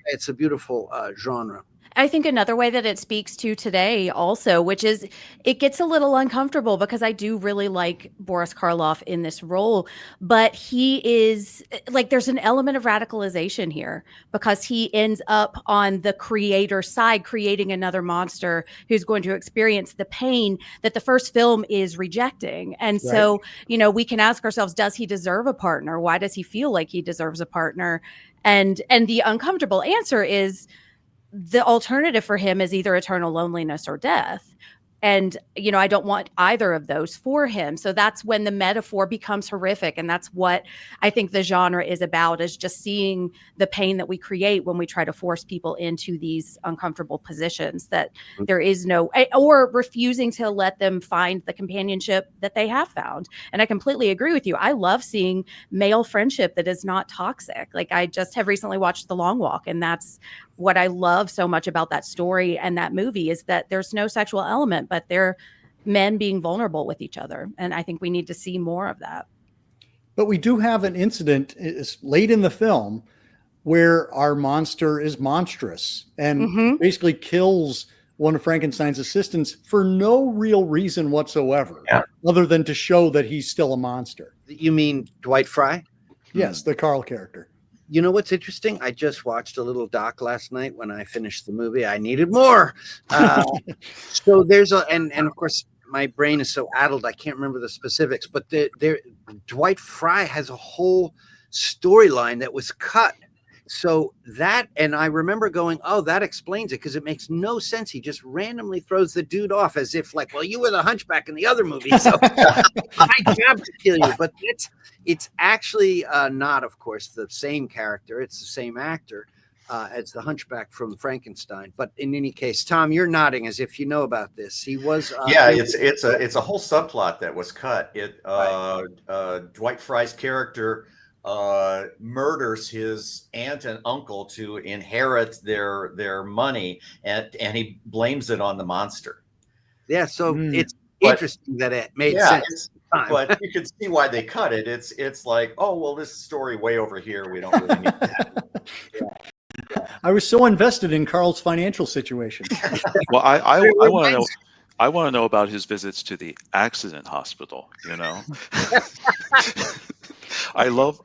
it's a beautiful genre. I think another way that it speaks to today also, which is it gets a little uncomfortable because I do really like Boris Karloff in this role, but he is like, there's an element of radicalization here because he ends up on the creator side, creating another monster who's going to experience the pain that the first film is rejecting. And so, we can ask ourselves, does he deserve a partner? Why does he feel like he deserves a partner? And the uncomfortable answer is, the alternative for him is either eternal loneliness or death. And, I don't want either of those for him. So that's when the metaphor becomes horrific. And that's what I think the genre is about, is just seeing the pain that we create when we try to force people into these uncomfortable positions that there is no, or refusing to let them find the companionship that they have found. And I completely agree with you. I love seeing male friendship that is not toxic. Like, I just have recently watched The Long Walk, and that's what I love so much about that story and that movie, is that there's no sexual element, but they're men being vulnerable with each other. And I think we need to see more of that. But we do have an incident late in the film where our monster is monstrous and basically kills one of Frankenstein's assistants for no real reason whatsoever, other than to show that he's still a monster. You mean Dwight Fry? Yes, the Carl character. You know what's interesting? I just watched a little doc last night when I finished the movie. I needed more. So there's and of course my brain is so addled I can't remember the specifics, but Dwight Fry has a whole storyline that was cut. So that, and I remember going, oh, that explains it, because it makes no sense. He just randomly throws the dude off as if like, well, you were the hunchback in the other movie, so my job to kill you. But it's actually not, of course, the same character. It's the same actor as the hunchback from Frankenstein. But in any case, Tom, you're nodding as if you know about this. He was it's a whole subplot that was cut. Dwight Fry's character murders his aunt and uncle to inherit their money, and he blames it on the monster. Yeah, so it's interesting that it made sense. But you can see why they cut it. It's like, oh well, this story way over here, we don't really need that. I was so invested in Carl's financial situation. Well, I want to know. I want to know about his visits to the accident hospital. I love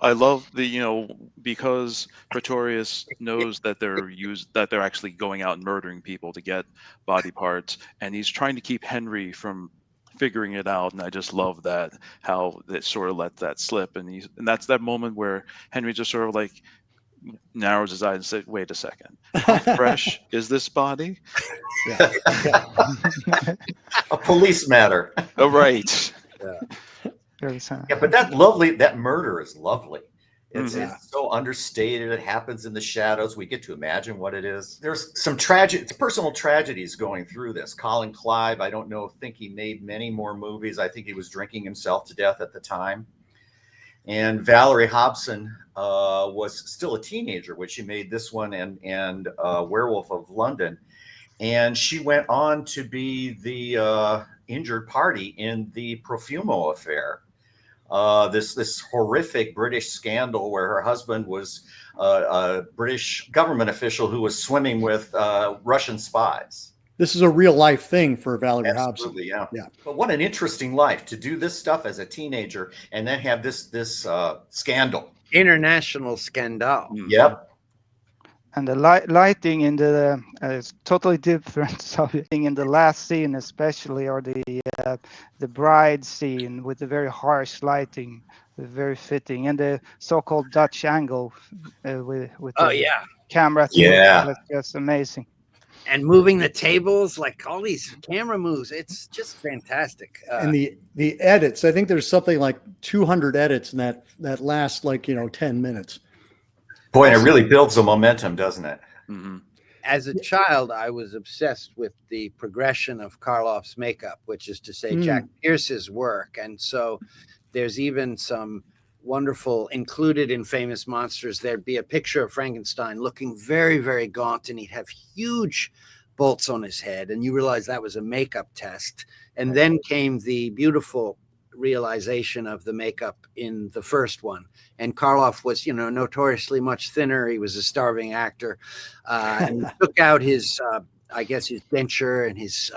the because Pretorius knows that they're actually going out and murdering people to get body parts, and he's trying to keep Henry from figuring it out. And I just love that, how they sort of let that slip, and that's that moment where Henry just sort of like narrows his eyes and says, wait a second, how fresh is this body? Yeah. A police matter. Oh, right. Yeah, but that murder is lovely. It's so understated. It happens in the shadows. We get to imagine what it is. There's some personal tragedies going through this. Colin Clive, I don't think he made many more movies. I think he was drinking himself to death at the time. And Valerie Hobson was still a teenager when she made this one and Werewolf of London. And she went on to be the injured party in the Profumo affair. This horrific British scandal where her husband was a British government official who was swimming with Russian spies. This is a real life thing for Valerie Hobson. Absolutely, yeah. But what an interesting life to do this stuff as a teenager and then have this scandal. International scandal. Yep. And the lighting in the is totally different subject in the last scene, especially, or the bride scene with the very harsh lighting, very fitting, and the so-called Dutch angle with the camera. Yeah, that's just amazing. and moving the tables, like all these camera moves. It's just fantastic. And the edits, I think there's something like 200 edits in that last 10 minutes. Boy, and it really builds the momentum, doesn't it? Mm-hmm. As a child, I was obsessed with the progression of Karloff's makeup, which is to say Jack Pierce's work. And so there's even some wonderful included in Famous Monsters. There'd be a picture of Frankenstein looking very, very gaunt, and he'd have huge bolts on his head. And you realize that was a makeup test. And then came the beautiful realization of the makeup in the first one. And Karloff was, notoriously much thinner. He was a starving actor, and he took out his, I guess, his denture and his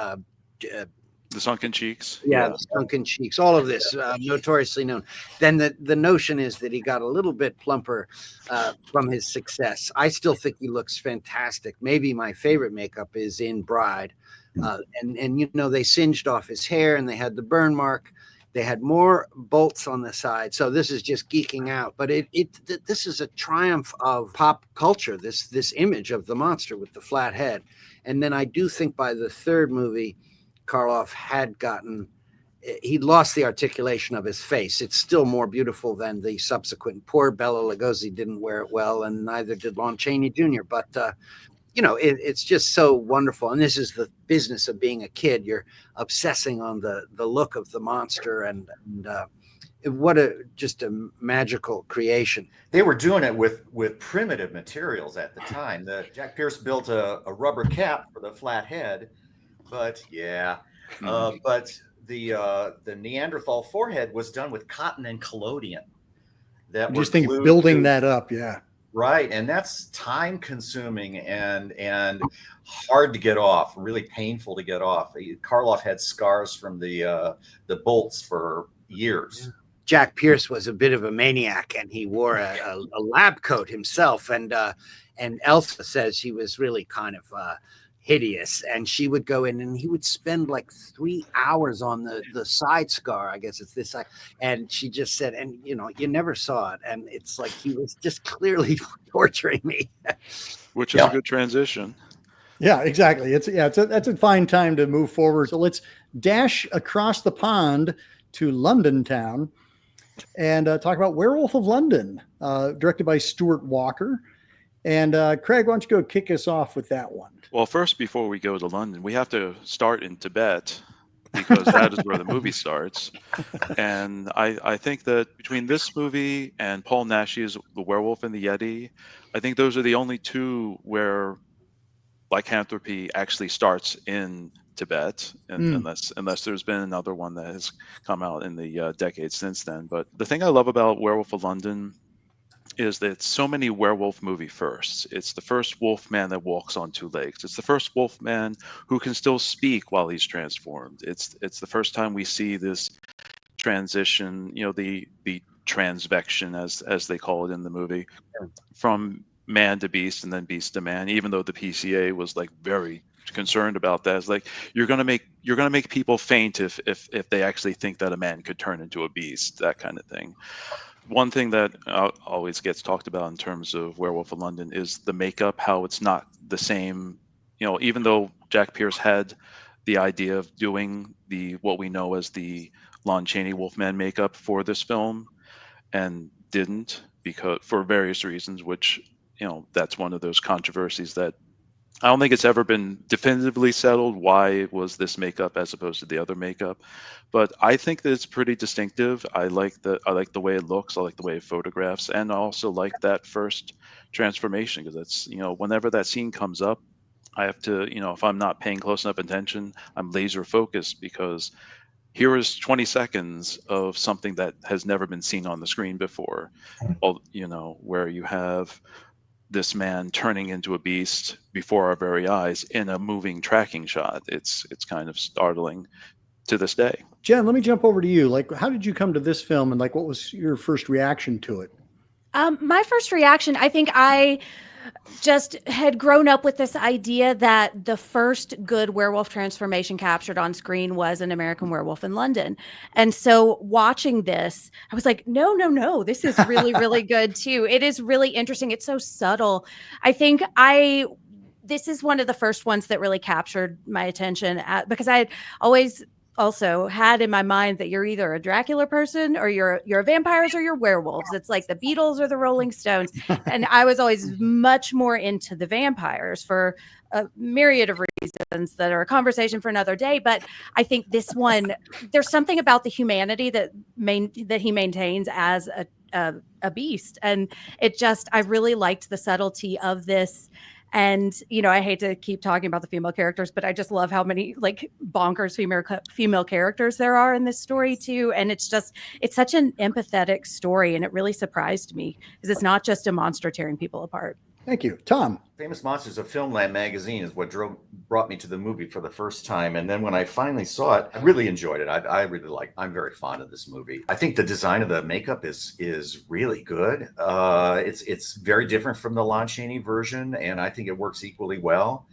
the sunken cheeks. The sunken cheeks. All of this notoriously known. Then the notion is that he got a little bit plumper from his success. I still think he looks fantastic. Maybe my favorite makeup is in Bride, and they singed off his hair, and they had the burn mark. They had more bolts on the side. So this is just geeking out. But this is a triumph of pop culture, this image of the monster with the flat head. And then I do think by the third movie, Karloff he'd lost the articulation of his face. It's still more beautiful than the subsequent. Poor Bela Lugosi didn't wear it well, and neither did Lon Chaney Jr. But it's just so wonderful. And this is the business of being a kid. You're obsessing on the look of the monster, and what just a magical creation. They were doing it with primitive materials at the time. Jack Pierce built a rubber cap for the flat head, but but the Neanderthal forehead was done with cotton and collodion. I just think building that up, right, and that's time consuming and hard to get off, really painful to get off. Karloff had scars from the bolts for years. Jack Pierce was a bit of a maniac, and he wore a lab coat himself. And Elsa says he was really kind of hideous, and she would go in and he would spend like 3 hours on the side scar. I guess it's this side. And she just said, and you never saw it. And it's like he was just clearly torturing me. Which is a good transition. Yeah, exactly. That's a fine time to move forward. So let's dash across the pond to London town and talk about Werewolf of London, directed by Stuart Walker. And Craig, why don't you go kick us off with that one? Well, first, before we go to London, we have to start in Tibet, because that is where the movie starts. And I think that between this movie and Paul Nashi's The Werewolf and the Yeti, I think those are the only two where lycanthropy actually starts in Tibet, unless there's been another one that has come out in the decades since then. But the thing I love about Werewolf of London is that it's so many werewolf movie firsts. It's the first wolf man that walks on two legs. It's the first wolf man who can still speak while he's transformed. It's the first time we see this transition, the transvection as they call it in the movie, from man to beast and then beast to man, even though the PCA was like very concerned about that. It's like you're gonna make people faint if they actually think that a man could turn into a beast, that kind of thing. One thing that always gets talked about in terms of Werewolf of London is the makeup, how it's not the same. Even though Jack Pierce had the idea of doing what we know as the Lon Chaney Wolfman makeup for this film, and didn't, because for various reasons, which that's one of those controversies that I don't think it's ever been definitively settled why it was this makeup as opposed to the other makeup. But I think that it's pretty distinctive. I like the way it looks. I like the way it photographs, and I also like that first transformation, because that's whenever that scene comes up, I have to if I'm not paying close enough attention, I'm laser focused, because here is 20 seconds of something that has never been seen on the screen before. Where you have this man turning into a beast before our very eyes in a moving tracking shot. It's kind of startling to this day. Jen, let me jump over to you. Like, how did you come to this film, and what was your first reaction to it? My first reaction, I think I just had grown up with this idea that the first good werewolf transformation captured on screen was An American Werewolf in London. And so watching this, I was like, no, this is really, really good too. It is really interesting. It's so subtle. I think I this is one of the first ones that really captured my attention because I had always also had in my mind that you're either a Dracula person or you're vampires or you're werewolves. It's like the Beatles or the Rolling Stones. And I was always much more into the vampires for a myriad of reasons that are a conversation for another day. But I think this one, there's something about the humanity that he maintains as a beast. And I really liked the subtlety of this. And, I hate to keep talking about the female characters, but I just love how many like bonkers female characters there are in this story too. And it's such an empathetic story. And it really surprised me because it's not just a monster tearing people apart. Thank you. Tom. Famous Monsters of Filmland magazine is what brought me to the movie for the first time. And then when I finally saw it, I really enjoyed it. I'm very fond of this movie. I think the design of the makeup is really good. It's very different from the Lon Chaney version, and I think it works equally well.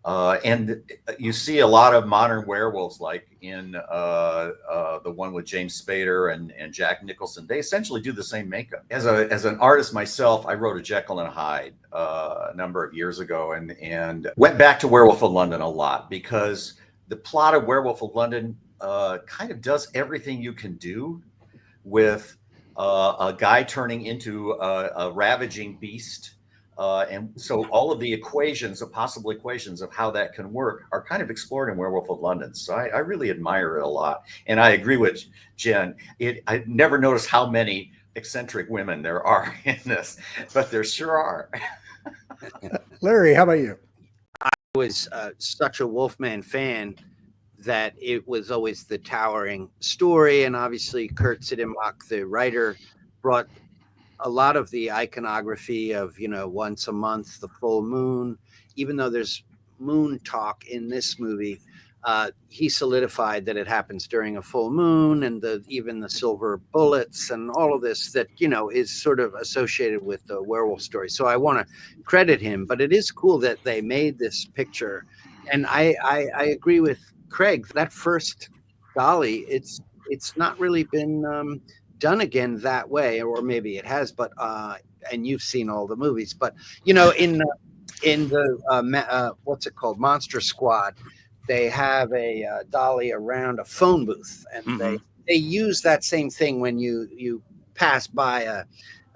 And you see a lot of modern werewolves, like in the one with James Spader and Jack Nicholson. They essentially do the same makeup. As an artist myself, I wrote a Jekyll and Hyde a number of years ago, and went back to Werewolf of London a lot because the plot of Werewolf of London kind of does everything you can do with a guy turning into a ravaging beast. And so all of the possible equations of how that can work are kind of explored in Werewolf of London. So I really admire it a lot. And I agree with Jen. I never noticed how many eccentric women there are in this, but there sure are. Larry, how about you? I was such a Wolfman fan that it was always the towering story. And obviously Kurt Sidenbach, the writer, brought a lot of the iconography of, once a month, the full moon, even though there's moon talk in this movie, he solidified that it happens during a full moon, and even the silver bullets and all of this that, is sort of associated with the werewolf story. So I want to credit him, but it is cool that they made this picture. And I agree with Craig, that first dolly, it's not really been done again that way, or maybe it has, but and you've seen all the movies, but in the what's it called, Monster Squad, they have a dolly around a phone booth, and they use that same thing when you pass by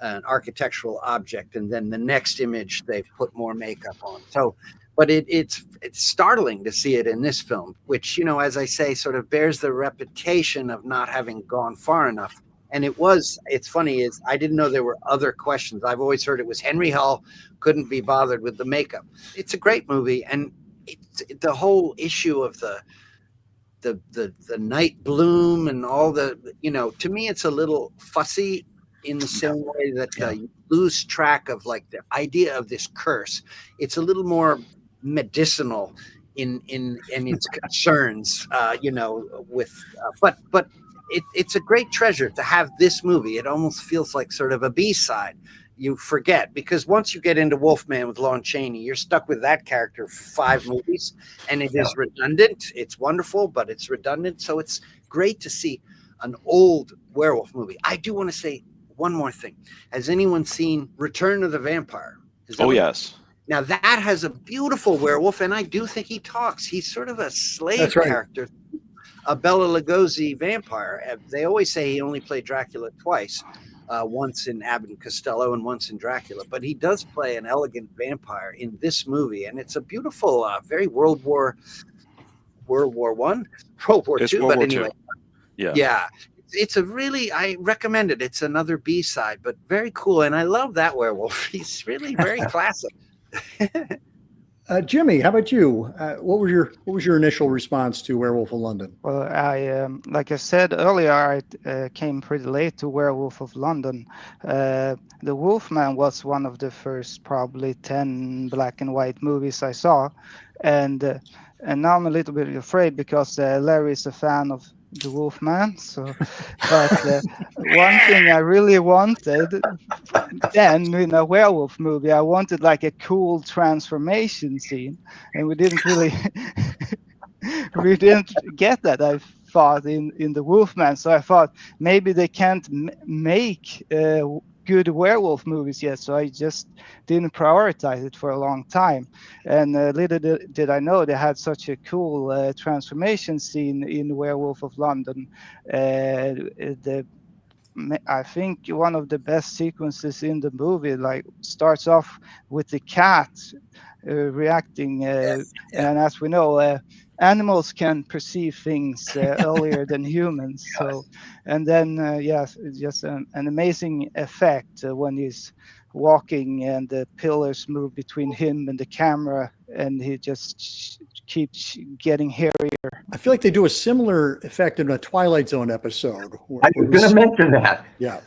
an architectural object, and then the next image they've put more makeup on. So but it's startling to see it in this film, which, as I say, sort of bears the reputation of not having gone far enough. And it's funny, is I didn't know there were other questions. I've always heard it was Henry Hull couldn't be bothered with the makeup. It's a great movie, and the whole issue of the night bloom and all the, to me it's a little fussy in the same way that you lose track of like the idea of this curse. It's a little more medicinal in its concerns, but it's a great treasure to have this movie. It almost feels like sort of a B-side. You forget, because once you get into Wolfman with Lon Chaney, you're stuck with that character for 5 movies, and it is redundant. It's wonderful, but it's redundant. So it's great to see an old werewolf movie. I do want to say one more thing. Has anyone seen Return of the Vampire? Yes. Now that has a beautiful werewolf, and I do think he talks. He's sort of a slave character. A Bela Lugosi vampire. They always say he only played Dracula twice, once in Abbott and Costello and once in Dracula. But he does play an elegant vampire in this movie, and it's a beautiful, very World War One, World War It's II. World But War anyway, II. yeah, it's I recommend it. It's another B-side, but very cool, and I love that werewolf. He's really very classic. Jimmy, how about you? What was your initial response to Werewolf of London? Well, like I said earlier, I came pretty late to Werewolf of London. The Wolfman was one of the first probably 10 black and white movies I saw, and now I'm a little bit afraid because Larry is a fan of the Wolfman. So, but one thing I really wanted then in a werewolf movie, I wanted like a cool transformation scene, and we didn't really we didn't get that, I thought, in the Wolfman. So I thought maybe they can't make good werewolf movies yet, so I just didn't prioritize it for a long time. And little did I know they had such a cool transformation scene in Werewolf of London. I think one of the best sequences in the movie, like, starts off with the cat reacting, Yes. Yeah. and as we know, animals can perceive things earlier than humans. So, and then yes, it's just an amazing effect when he's walking and the pillars move between him and the camera, and he just keeps getting hairier. I feel like they do a similar effect in a Twilight Zone episode. I was going to mention that. Yeah,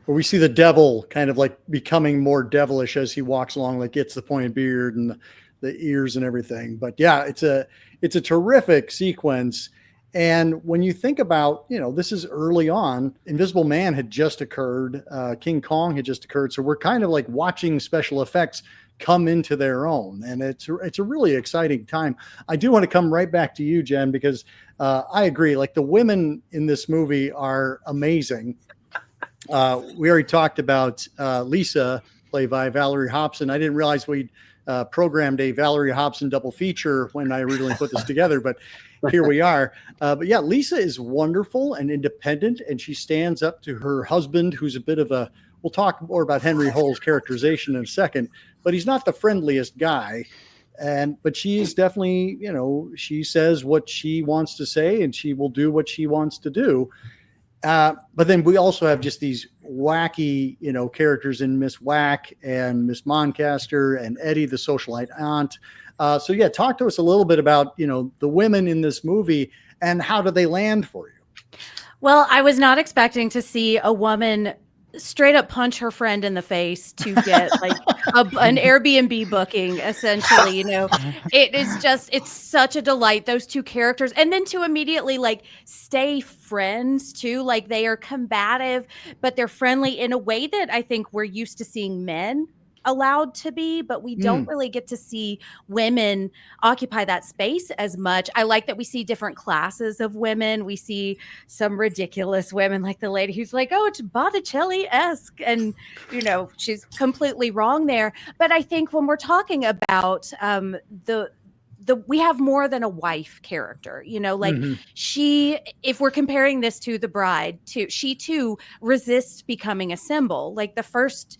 where we see the devil kind of like becoming more devilish as he walks along, like gets the pointed beard and the ears and everything. But yeah, it's a terrific sequence. And when you think about, this is early on, Invisible Man had just occurred, King Kong had just occurred. So we're kind of like watching special effects come into their own, and it's a really exciting time. I do want to come right back to you, Jen, because I agree. Like, the women in this movie are amazing. We already talked about Lisa, played by Valerie Hobson. I didn't realize we'd programmed a Valerie Hobson double feature when I originally put this together, but here we are. But yeah, Lisa is wonderful and independent, and she stands up to her husband, who's a bit of a, we'll talk more about Henry Hull's characterization in a second, but he's not the friendliest guy. But she is definitely, she says what she wants to say, and she will do what she wants to do. But then we also have just these wacky, characters in Miss Whack and Miss Moncaster and Eddie, the socialite aunt. So yeah, talk to us a little bit about, the women in this movie and how do they land for you? Well, I was not expecting to see a woman straight up punch her friend in the face to get like an Airbnb booking, essentially. It's such a delight, those two characters, and then to immediately like stay friends too. Like, they are combative, but they're friendly in a way that I think we're used to seeing men allowed to be, but we don't really get to see women occupy that space as much. I like that we see different classes of women. We see some ridiculous women, like the lady who's like, oh, it's Botticelli-esque, and she's completely wrong there. But I think when we're talking about we have more than a wife character, she, if we're comparing this to the bride, she too resists becoming a symbol. Like, the first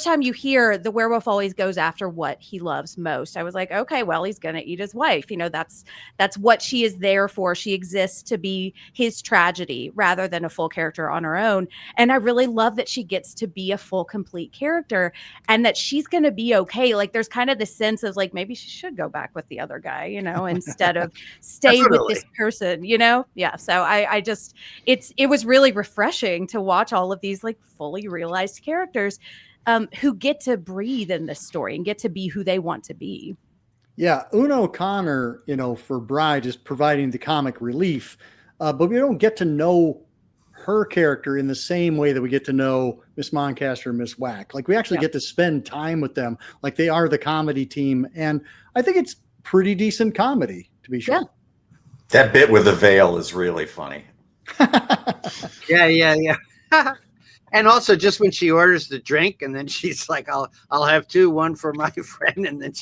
time you hear the werewolf always goes after what he loves most, I was like, okay, well, he's gonna eat his wife. That's what she is there for. She exists to be his tragedy rather than a full character on her own. And I really love that she gets to be a full, complete character, and that she's gonna be okay. Like, there's kind of this sense of like, maybe she should go back with the other guy, instead of stay with this person, Yeah. So I just, it was really refreshing to watch all of these like fully realized characters who get to breathe in this story and get to be who they want to be. Yeah. Una O'Connor, for Bride is providing the comic relief, but we don't get to know her character in the same way that we get to know Miss Moncaster and Miss Whack. Like, we actually get to spend time with them. Like, they are the comedy team. And I think it's pretty decent comedy, to be sure. Yeah. That bit with the veil is really funny. Yeah. And also, just when she orders the drink, and then she's like, "I'll have two, one for my friend," and then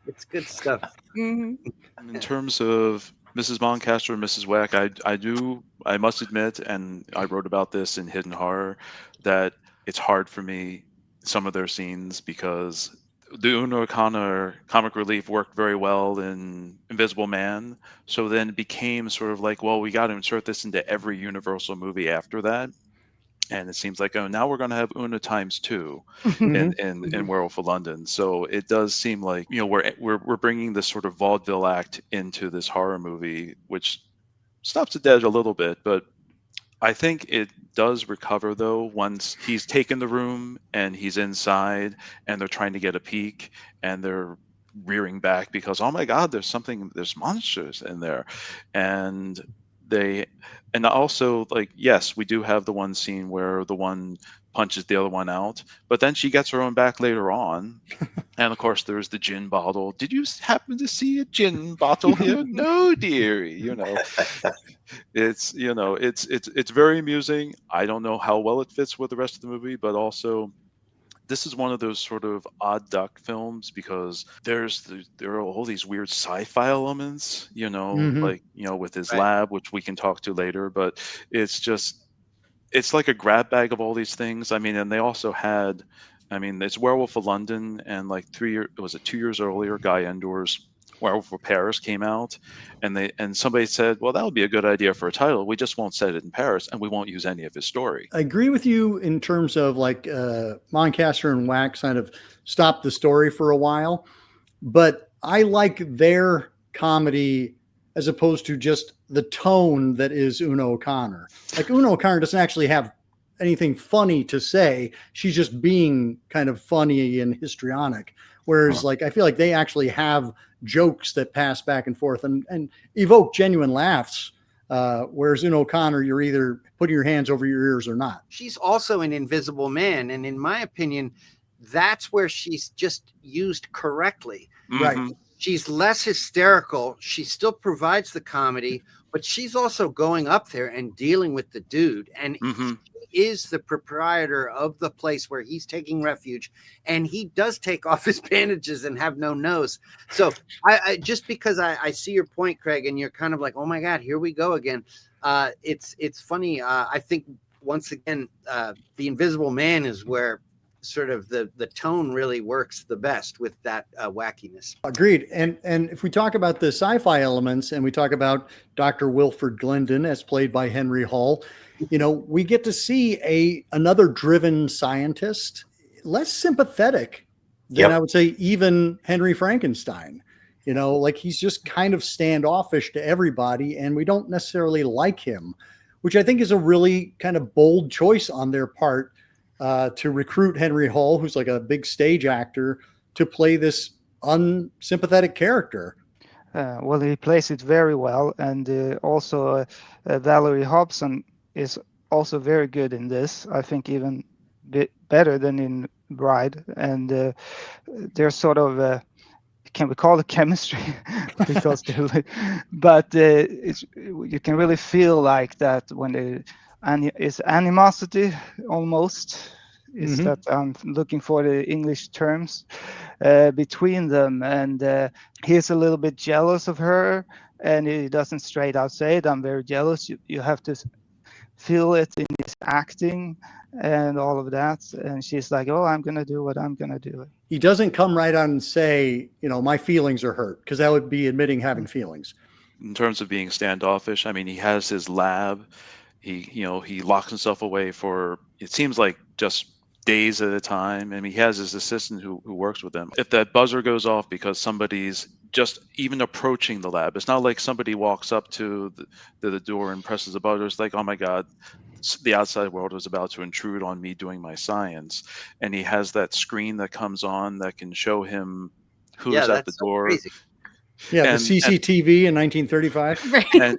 it's good stuff. Mm-hmm. In terms of Mrs. Moncaster and Mrs. Whack, I must admit, and I wrote about this in Hidden Horror, that it's hard for me, some of their scenes, because the Una O'Connor comic relief worked very well in Invisible Man. So then it became sort of like, well, we got to insert this into every Universal movie after that. And it seems like, oh, now we're going to have Una times two in Werewolf of London. So it does seem like, we're bringing this sort of vaudeville act into this horror movie, which stops it dead a little bit. But I think it does recover, though, once he's taken the room and he's inside and they're trying to get a peek and they're rearing back because, oh my God, there's monsters in there. And and also, like, yes, we do have the one scene where the one punches the other one out, but then she gets her own back later on. And of course, there's the gin bottle. Did you happen to see a gin bottle here? No, dearie. It's very amusing. I don't know how well it fits with the rest of the movie, but also this is one of those sort of odd duck films because there are all these weird sci-fi elements, like with his Right. lab, which we can talk to later. But it's like a grab bag of all these things. I mean, and they also had, I mean, it's Werewolf of London, and like 2 years earlier, Guy Endor's Werewolf of Paris came out, and somebody said, well, that would be a good idea for a title. We just won't set it in Paris, and we won't use any of his story. I agree with you in terms of like Lanchester and Wax kind of stopped the story for a while, but I like their comedy as opposed to just the tone that is Una O'Connor. Like Una O'Connor doesn't actually have anything funny to say. She's just being kind of funny and histrionic. Whereas like, I feel like they actually have jokes that pass back and forth and evoke genuine laughs. Whereas Una O'Connor, you're either putting your hands over your ears or not. She's also an invisible man. And in my opinion, that's where she's just used correctly. Right. She's less hysterical. She still provides the comedy, but she's also going up there and dealing with the dude. And he is the proprietor of the place where he's taking refuge. And he does take off his bandages and have no nose. So I just because I see your point, Craig, and you're kind of like, oh my God, here we go again. It's funny. I think once again, the Invisible Man is where sort of the tone really works the best with that wackiness. Agreed. And if we talk about the sci-fi elements and we talk about Dr. Wilfred Glendon as played by Henry Hull, we get to see another driven scientist, less sympathetic than I would say even Henry Frankenstein. Like he's just kind of standoffish to everybody and we don't necessarily like him, which I think is a really kind of bold choice on their part. To recruit Henry Hull, who's like a big stage actor, to play this unsympathetic character. Well, he plays it very well. And also Valerie Hobson is also very good in this. I think even better than in Bride. And there's sort of, can we call it chemistry? Because but you can really feel like that when it's animosity almost is that I'm looking for the English terms between them, and he's a little bit jealous of her, and he doesn't straight out say it. I'm very jealous. You have to feel it in his acting and all of that, and she's like, oh, I'm gonna do what I'm gonna do. He doesn't come right out and say, my feelings are hurt, because that would be admitting having feelings. In terms of being standoffish, I mean, he has his lab. He locks himself away for, it seems like, just days at a time. And he has his assistant who works with him. If that buzzer goes off because somebody's just even approaching the lab, it's not like somebody walks up to the door and presses a buzzer. It's like, oh my God, the outside world is about to intrude on me doing my science. And he has that screen that comes on that can show him who's at the door. Crazy. Yeah, the CCTV in 1935. Right.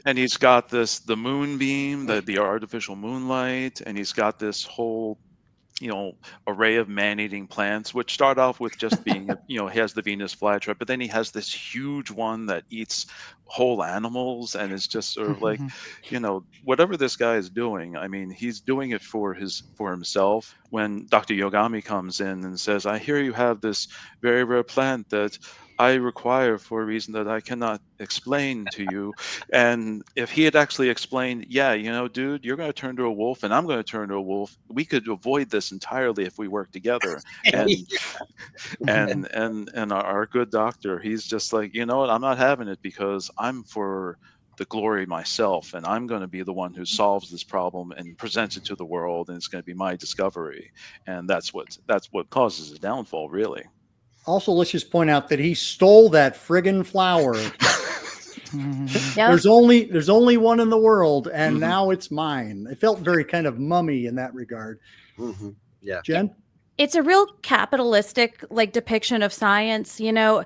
And he's got the moonbeam, the artificial moonlight, and he's got this whole array of man-eating plants, which start off with just being he has the Venus flytrap, but then he has this huge one that eats whole animals, and it's just sort of like whatever this guy is doing, I mean, he's doing it for himself. When Dr. Yogami comes in and says, I hear you have this very rare plant that I require for a reason that I cannot explain to you. And if he had actually explained, dude, you're going to turn to a wolf and I'm going to turn to a wolf, we could avoid this entirely if we work together. And and our good doctor, he's just like, you know what, I'm not having it because I'm for the glory myself, and I'm going to be the one who solves this problem and presents it to the world, and it's going to be my discovery. And that's what causes his downfall, really. Also, let's just point out that he stole that friggin' flower. Yep. There's only one in the world, and now it's mine. It felt very kind of mummy in that regard. Yeah. Jen? It's a real capitalistic like depiction of science, you know.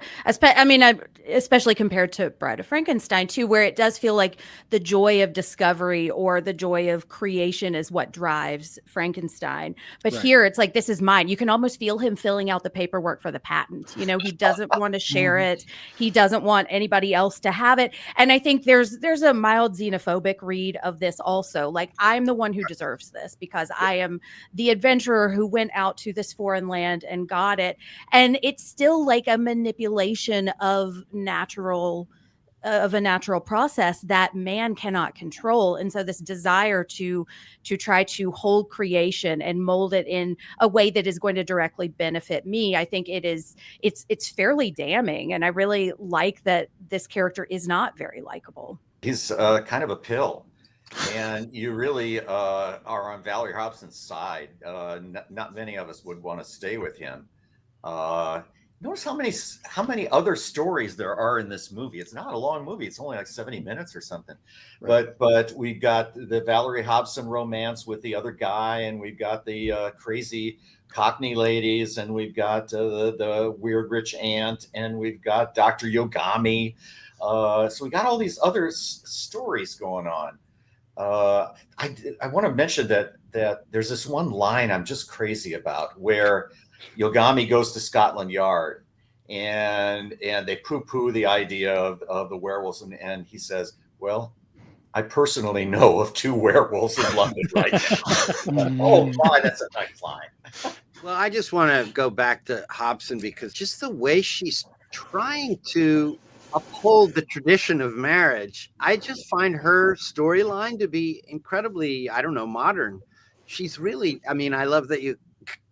Especially compared to Bride of Frankenstein too, where it does feel like the joy of discovery or the joy of creation is what drives Frankenstein. But Right. here it's like, this is mine. You can almost feel him filling out the paperwork for the patent. You know, he doesn't want to share it. He doesn't want anybody else to have it. And I think there's a mild xenophobic read of this also. Like, I'm the one who deserves this because I am the adventurer who went out to this foreign land and got it. And it's still like a manipulation of a natural process that man cannot control. And so this desire to try to hold creation and mold it in a way that is going to directly benefit me, I think it's fairly damning. And I really like that this character is not very likable. He's kind of a pill. And you really are on Valerie Hobson's side. Not many of us would want to stay with him. Notice how many other stories there are in this movie. It's not a long movie. It's only like 70 minutes or something. Right. But we've got the Valerie Hobson romance with the other guy, and we've got the crazy Cockney ladies, and we've got the weird rich aunt, and we've got Dr. Yogami. So we got all these other stories going on. I want to mention that there's this one line I'm just crazy about where Yogami goes to Scotland Yard and they poo-poo the idea of the werewolves, and he says, well, I personally know of 2 werewolves in London right now. Oh my, that's a nice line. Well, I just want to go back to Hobson because just the way she's trying to uphold the tradition of marriage, I just find her storyline to be incredibly, I don't know, modern. She's really, I mean, I love that you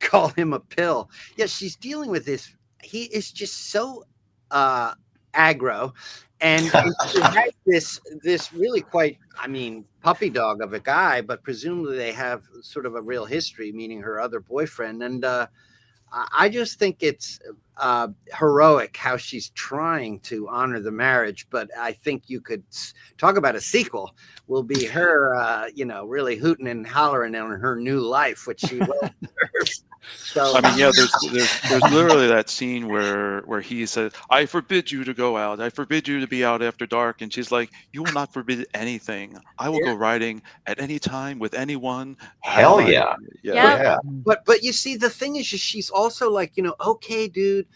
call him a pill. Yeah, she's dealing with this. He is just so aggro, and she has this really quite, I mean, puppy dog of a guy, but presumably they have sort of a real history, meaning her other boyfriend. And I just think it's heroic how she's trying to honor the marriage. But I think you could talk about a sequel will be her, really hooting and hollering on her new life, which she will deserves. So, I mean, yeah, there's literally that scene where he says, "I forbid you to go out. I forbid you to be out after dark." And she's like, "You will not forbid anything. I will go riding at any time with anyone." Hell yeah. Yeah. But you see, the thing is, she's also like, okay, dude.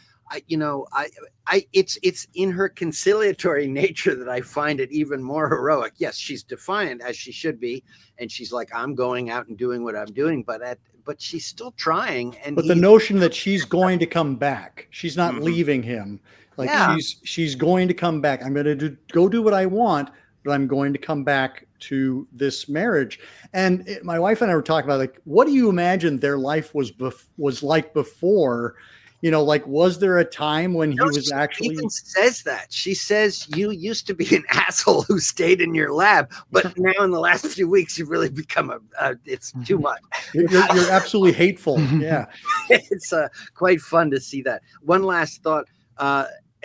It's in her conciliatory nature that I find it even more heroic. Yes, she's defiant as she should be, and she's like, I'm going out and doing what I'm doing, but she's still trying. And the notion that she's going to come back, she's not leaving him. Like, yeah. she's going to come back. I'm going to go do what I want, but I'm going to come back to this marriage. And my wife and I were talking about, like, what do you imagine their life was like before? Like, was there a time when he was actually... even says that. She says, you used to be an asshole who stayed in your lab, but now in the last few weeks, you've really become it's too much. You're absolutely hateful. Yeah. It's quite fun to see that. One last thought,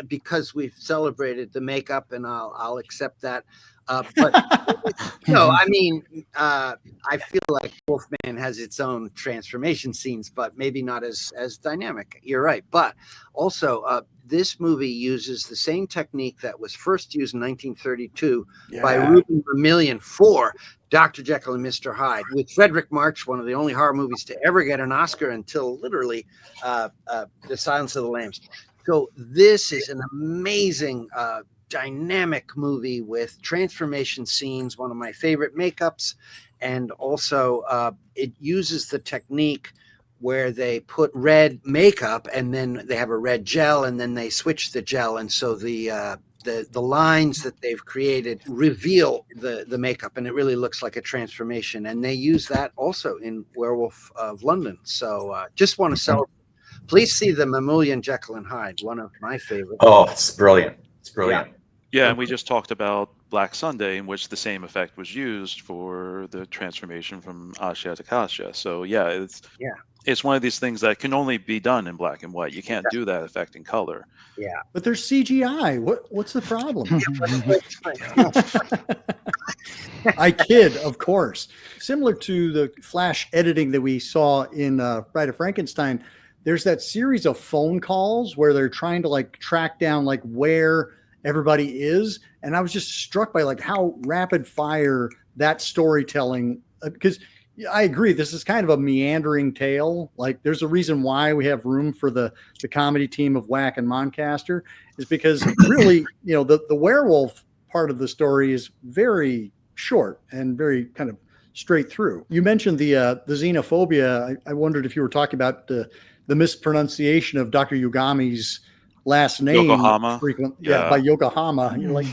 because we've celebrated the makeup, and I'll accept that. But I mean, I feel like Wolfman has its own transformation scenes, but maybe not as dynamic. You're right. But also, this movie uses the same technique that was first used in 1932 by Reuben Vermillion for Dr. Jekyll and Mr. Hyde, with Frederick March, one of the only horror movies to ever get an Oscar until literally The Silence of the Lambs. So this is an amazing dynamic movie with transformation scenes, one of my favorite makeups, and also it uses the technique where they put red makeup and then they have a red gel and then they switch the gel, and so the lines that they've created reveal the makeup, and it really looks like a transformation, and they use that also in Werewolf of London. So just want to celebrate. Please see the Mammalian Jekyll and Hyde, one of my favorites. Oh, it's brilliant. It's brilliant. Yeah, and we just talked about Black Sunday, in which the same effect was used for the transformation from Asha to Kasha. So it's one of these things that can only be done in black and white. You can't do that effect in color. Yeah, but there's CGI. What's the problem? I kid, of course. Similar to the flash editing that we saw in Bride of Frankenstein, there's that series of phone calls where they're trying to like track down like where everybody is. And I was just struck by like how rapid fire that storytelling, because I agree, this is kind of a meandering tale. Like there's a reason why we have room for the comedy team of Wack and Moncaster, is because really, you know, the werewolf part of the story is very short and very kind of straight through. You mentioned the xenophobia. I wondered if you were talking about the mispronunciation of Dr. Yugami's last name. Yokohama. Yeah, by Yokohama. You're like,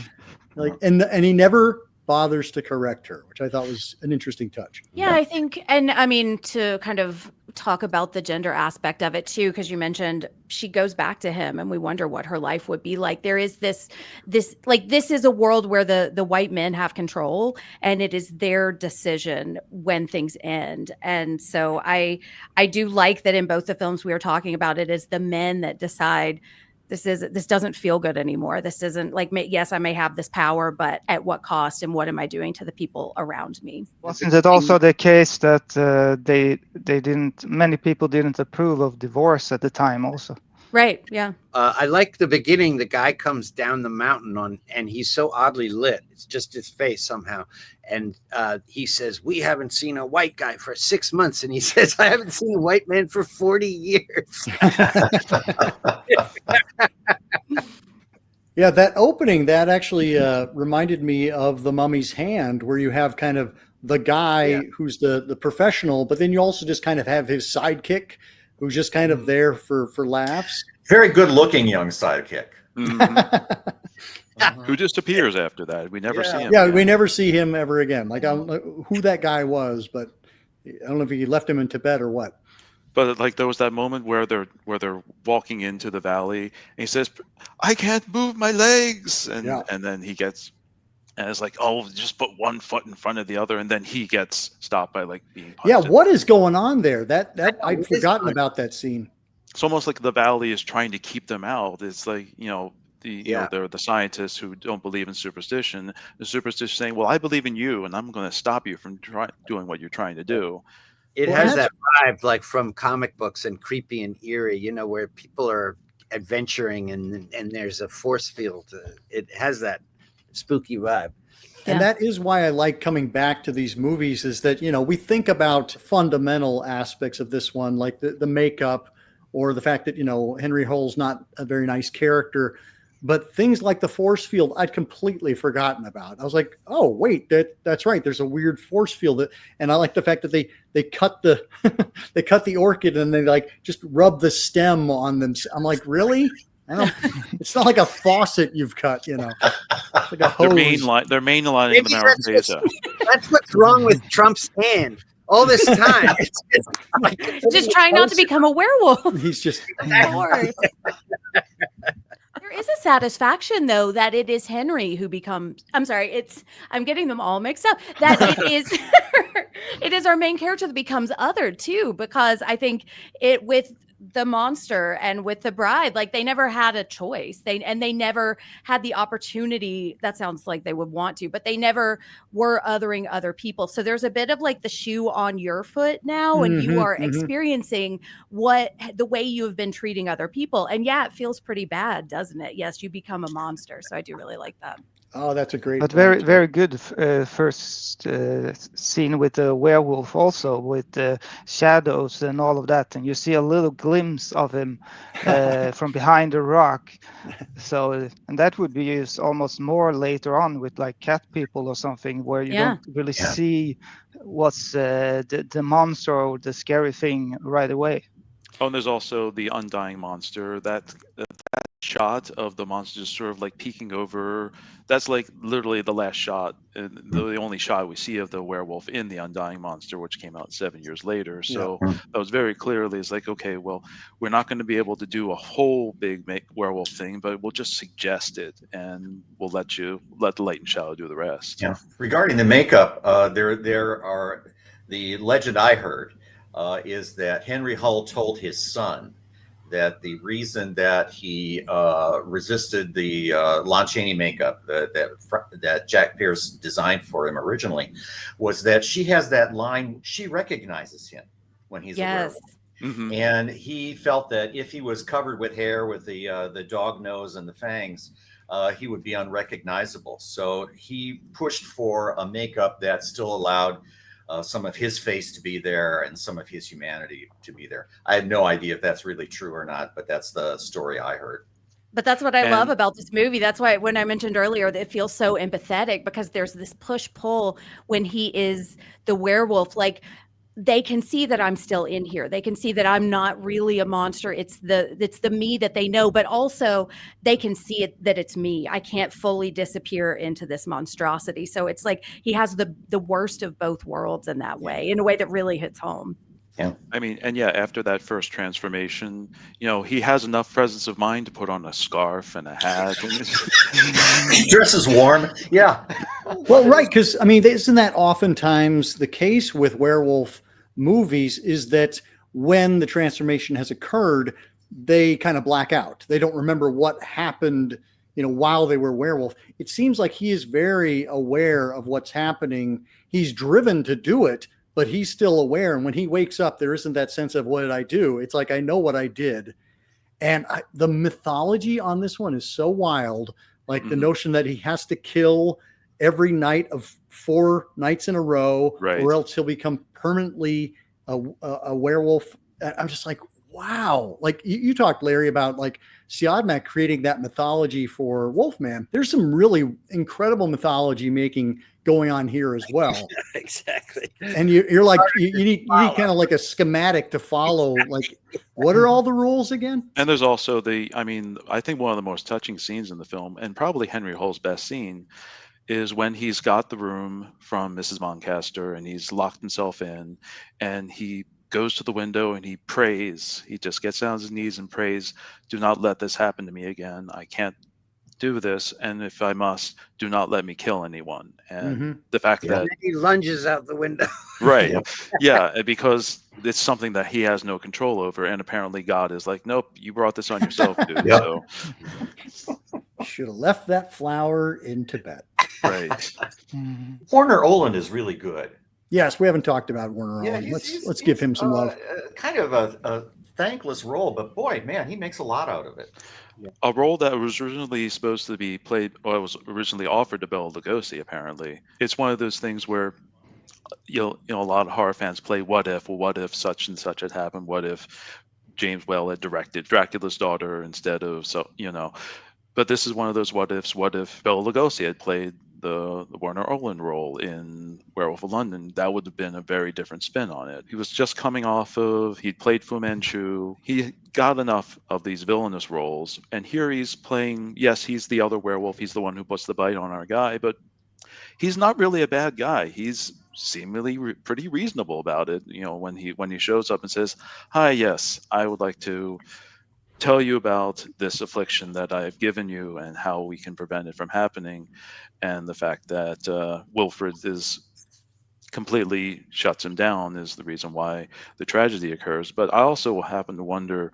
and he never bothers to correct her, which I thought was an interesting touch. Yeah, I think, and I mean, to kind of talk about the gender aspect of it too, because you mentioned she goes back to him and we wonder what her life would be like. There is this is a world where the white men have control and it is their decision when things end. And so I do like that in both the films we were talking about, it is the men that decide this doesn't feel good anymore. This isn't like, yes, I may have this power, but at what cost, and what am I doing to the people around me? Wasn't it also the case that many people didn't approve of divorce at the time also? Right. Yeah. I like the beginning. The guy comes down the mountain and he's so oddly lit. It's just his face somehow. And he says, "We haven't seen a white guy for 6 months." And he says, "I haven't seen a white man for 40 years. Yeah, that opening, that actually reminded me of The Mummy's Hand, where you have kind of the guy who's the professional, but then you also just kind of have his sidekick who's just kind of there for laughs. Very good looking young sidekick. Mm-hmm. Who disappears after that. We never see him. Yeah, we never see him ever again. Like, I don't know who that guy was, but I don't know if he left him in Tibet or what. But like there was that moment where they're walking into the valley and he says, "I can't move my legs," and then he gets, and it's like, "Oh, just put one foot in front of the other," and then he gets stopped by like being punched. Yeah, what is going on there? That I'd forgotten about that scene. It's almost like the valley is trying to keep them out. It's like, you know, they're the scientists who don't believe in superstition. The superstition saying, "Well, I believe in you, and I'm going to stop you from doing what you're trying to do." It has that vibe like from comic books and creepy and eerie, you know, where people are adventuring and there's a force field. It has that spooky vibe. And that is why I like coming back to these movies, is that, you know, we think about fundamental aspects of this one, like the makeup or the fact that, you know, Henry Hull's not a very nice character. But things like the force field, I'd completely forgotten about. I was like, oh, wait, that's right. There's a weird force field. And I like the fact that they cut the they cut the orchid and they like just rub the stem on them. I'm like, really? It's not like a faucet you've cut, you know. It's like a hose. They're mainlining the marijuana. That's what's wrong with Trump's hand. All this time, just trying not to become a werewolf. He's just. Of course. There is a satisfaction, though, that it is Henry who becomes. I'm sorry, I'm getting them all mixed up. That it is our main character that becomes other too, because I think it with the monster and with the bride, like they never had a choice. They never had the opportunity. That sounds like they would want to, but they never were othering other people. So there's a bit of like the shoe on your foot now, and you are experiencing the way you have been treating other people. And yeah, it feels pretty bad, doesn't it? Yes, you become a monster. So I do really like that. Oh, that's a great. But very, very good first scene with the werewolf, also with the shadows and all of that, and you see a little glimpse of him from behind a rock. So, and that would be used almost more later on with like cat people or something, where you don't really see what's the monster or the scary thing right away. Oh, and there's also the undying monster. That shot of the monster just sort of like peeking over. That's like literally the last shot, the only shot we see of the werewolf in the undying monster, which came out 7 years later. So that was very clearly, it's like, okay, well, we're not going to be able to do a whole big werewolf thing, but we'll just suggest it, and we'll let the light and shadow do the rest. Yeah. Regarding the makeup, there are the legend I heard is that Henry Hull told his son that the reason that he resisted the Lon Chaney makeup that Jack Pierce designed for him originally was that she has that line, she recognizes him when he's a werewolf. Mm-hmm. And he felt that if he was covered with hair with the dog nose and the fangs, he would be unrecognizable. So he pushed for a makeup that still allowed some of his face to be there and some of his humanity to be there. I have no idea if that's really true or not, but that's the story I heard. But that's what I love about this movie. That's why when I mentioned earlier that it feels so empathetic, because there's this push-pull when he is the werewolf. Like, they can see that I'm still in here. They can see that I'm not really a monster. It's the me that they know, but also they can see it, that it's me. I can't fully disappear into this monstrosity. So it's like he has the worst of both worlds in that way, in a way that really hits home. Yeah. I mean, and yeah, after that first transformation, he has enough presence of mind to put on a scarf and a hat. Dresses warm. Yeah. Well, right. Because, I mean, isn't that oftentimes the case with werewolf movies, is that when the transformation has occurred, they kind of black out. They don't remember what happened, while they were werewolf. It seems like he is very aware of what's happening. He's driven to do it, but he's still aware. And when he wakes up, there isn't that sense of, what did I do? It's like, I know what I did. And the mythology on this one is so wild. Like the notion that he has to kill every night of 4 nights in a row, right, or else he'll become permanently a werewolf. I'm just like, wow. Like you talked, Larry, about like Siodmak creating that mythology for Wolfman. There's some really incredible mythology making going on here as well. Exactly. And you're like, you need kind of like a schematic to follow. Like, what are all the rules again? And there's also I think one of the most touching scenes in the film, and probably Henry Hull's best scene, is when he's got the room from Mrs. Moncaster and he's locked himself in, and he goes to the window and he prays. He just gets down on his knees and prays, "Do not let this happen to me again. I can't do this, and if I must, do not let me kill anyone." And the fact that he lunges out the window. Right. Yeah, because it's something that he has no control over, and apparently God is like, "Nope, you brought this on yourself, dude." Yep. So should have left that flower in Tibet. Right. Warner Oland is really good. Yes, we haven't talked about Warner Yeah, Oland. Let's give him some love. Kind of a thankless role, but boy, man, he makes a lot out of it. A role that was originally supposed to be played, or was originally offered to Bela Lugosi, apparently. It's one of those things where a lot of horror fans play what if such and such had happened, what if James Whale had directed Dracula's Daughter instead of, but this is one of those what if Bela Lugosi had played the Warner Oland role in Werewolf of London. That would have been a very different spin on it. He was just coming off of, he'd played Fu Manchu. He got enough of these villainous roles, and here he's playing, yes, he's the other werewolf, he's the one who puts the bite on our guy, but he's not really a bad guy. He's seemingly pretty reasonable about it. When he shows up and says, "Hi, yes, I would like to tell you about this affliction that I've given you and how we can prevent it from happening," and the fact that Wilfred is completely shuts him down is the reason why the tragedy occurs. But I also happen to wonder,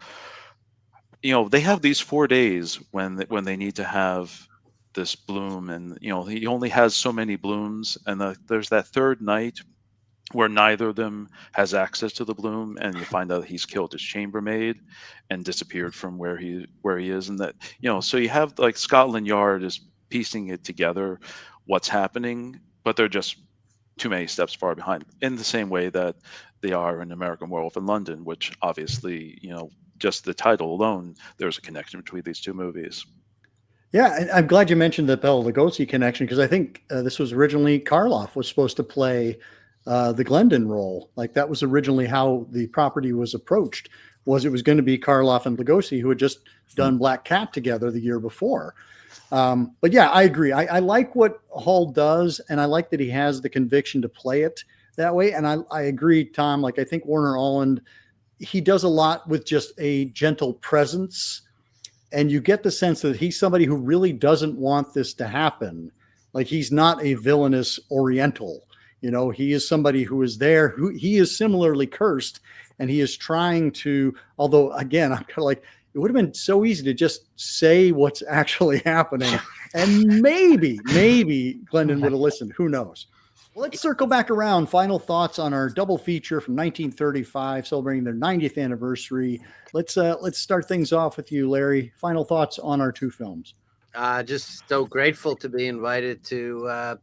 they have these 4 days when they need to have this bloom, and he only has so many blooms, and there's that third night where neither of them has access to the bloom, and you find out he's killed his chambermaid and disappeared from where he is, and that so you have like Scotland Yard is piecing it together what's happening, but they're just too many steps far behind, in the same way that they are in American Werewolf in London, which obviously just the title alone, there's a connection between these two movies. Yeah, and I'm glad you mentioned the Bela Lugosi connection, because I think this was originally Karloff was supposed to play the Glendon role. Like that was originally how the property was approached. It was going to be Karloff and Lugosi, who had just done Black Cat together the year before. But yeah, I agree. I like what Hull does, and I like that he has the conviction to play it that way. And I agree, Tom. Like I think Warner Oland, he does a lot with just a gentle presence. And you get the sense that he's somebody who really doesn't want this to happen. Like he's not a villainous Oriental. You know, he is somebody who is there, who he is similarly cursed, and he is trying to, although again, I'm kind of like, it would have been so easy to just say what's actually happening. And maybe Glendon would have listened. Who knows? Well, let's circle back around. Final thoughts on our double feature from 1935, celebrating their 90th anniversary. Let's start things off with you, Larry. Final thoughts on our two films. Just so grateful to be invited to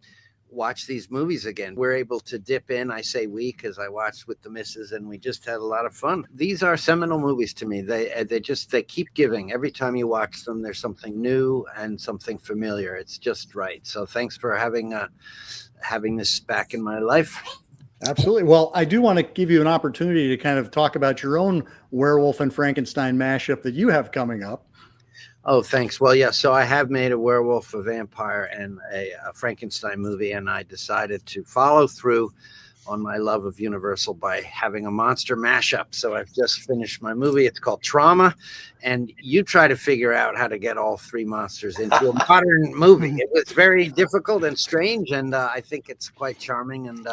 watch these movies again. We're able to dip in. I say we because I watched with the missus, and we just had a lot of fun. These are seminal movies to me. They keep giving. Every time you watch them, there's something new and something familiar. It's just right. So thanks for having this back in my life. Absolutely. Well, I do want to give you an opportunity to kind of talk about your own Werewolf and Frankenstein mashup that you have coming up. Oh, thanks. Well, yeah. So I have made a werewolf, a vampire, and a Frankenstein movie, and I decided to follow through on my love of Universal by having a monster mashup. So I've just finished my movie. It's called Trauma, and you try to figure out how to get all three monsters into a modern movie. It was very difficult and strange, and I think it's quite charming. And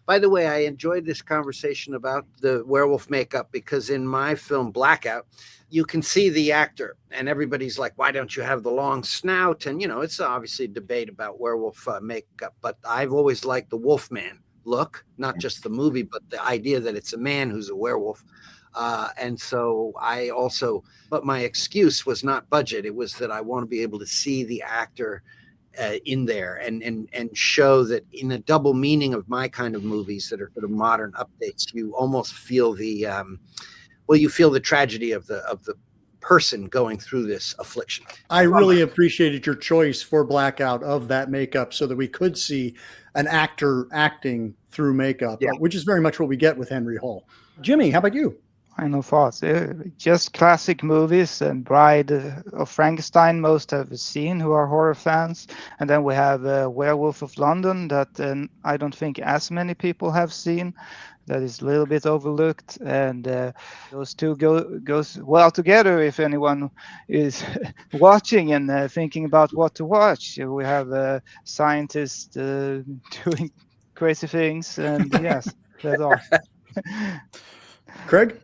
by the way, I enjoyed this conversation about the werewolf makeup because in my film Blackout, you can see the actor and everybody's like, why don't you have the long snout? And, you know, it's obviously a debate about werewolf makeup, but I've always liked the Wolfman look, not just the movie, but the idea that it's a man who's a werewolf. And so but my excuse was not budget. It was that I want to be able to see the actor in there and show that in a double meaning of my kind of movies that are sort of modern updates, you almost feel you feel the tragedy of the person going through this affliction. I really appreciated your choice for Blackout of that makeup so that we could see an actor acting through makeup, which is very much what we get with Henry Hall. Jimmy, how about you? Final thoughts. Just classic movies, and Bride of Frankenstein most have seen who are horror fans. And then we have Werewolf of London that I don't think as many people have seen. That is a little bit overlooked, and those two goes well together. If anyone is watching and thinking about what to watch, we have scientists doing crazy things, and yes, that's all. Craig?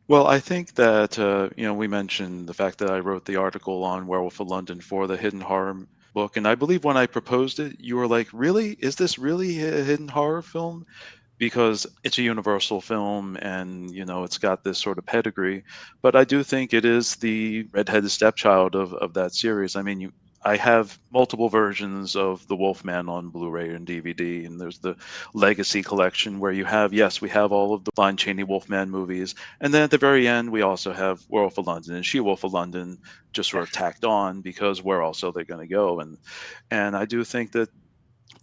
Well, I think that, we mentioned the fact that I wrote the article on Werewolf of London for the Hidden Horror book. And I believe when I proposed it, you were like, really? Is this really a hidden horror film? Because it's a Universal film and, it's got this sort of pedigree. But I do think it is the redheaded stepchild of that series. I mean, I have multiple versions of The Wolfman on Blu-ray and DVD, and there's the Legacy collection where we have all of the Lon Chaney Wolfman movies, and then at the very end we also have Werewolf of London and She-Wolf of London just sort of tacked on because where else are they going to go? And I do think that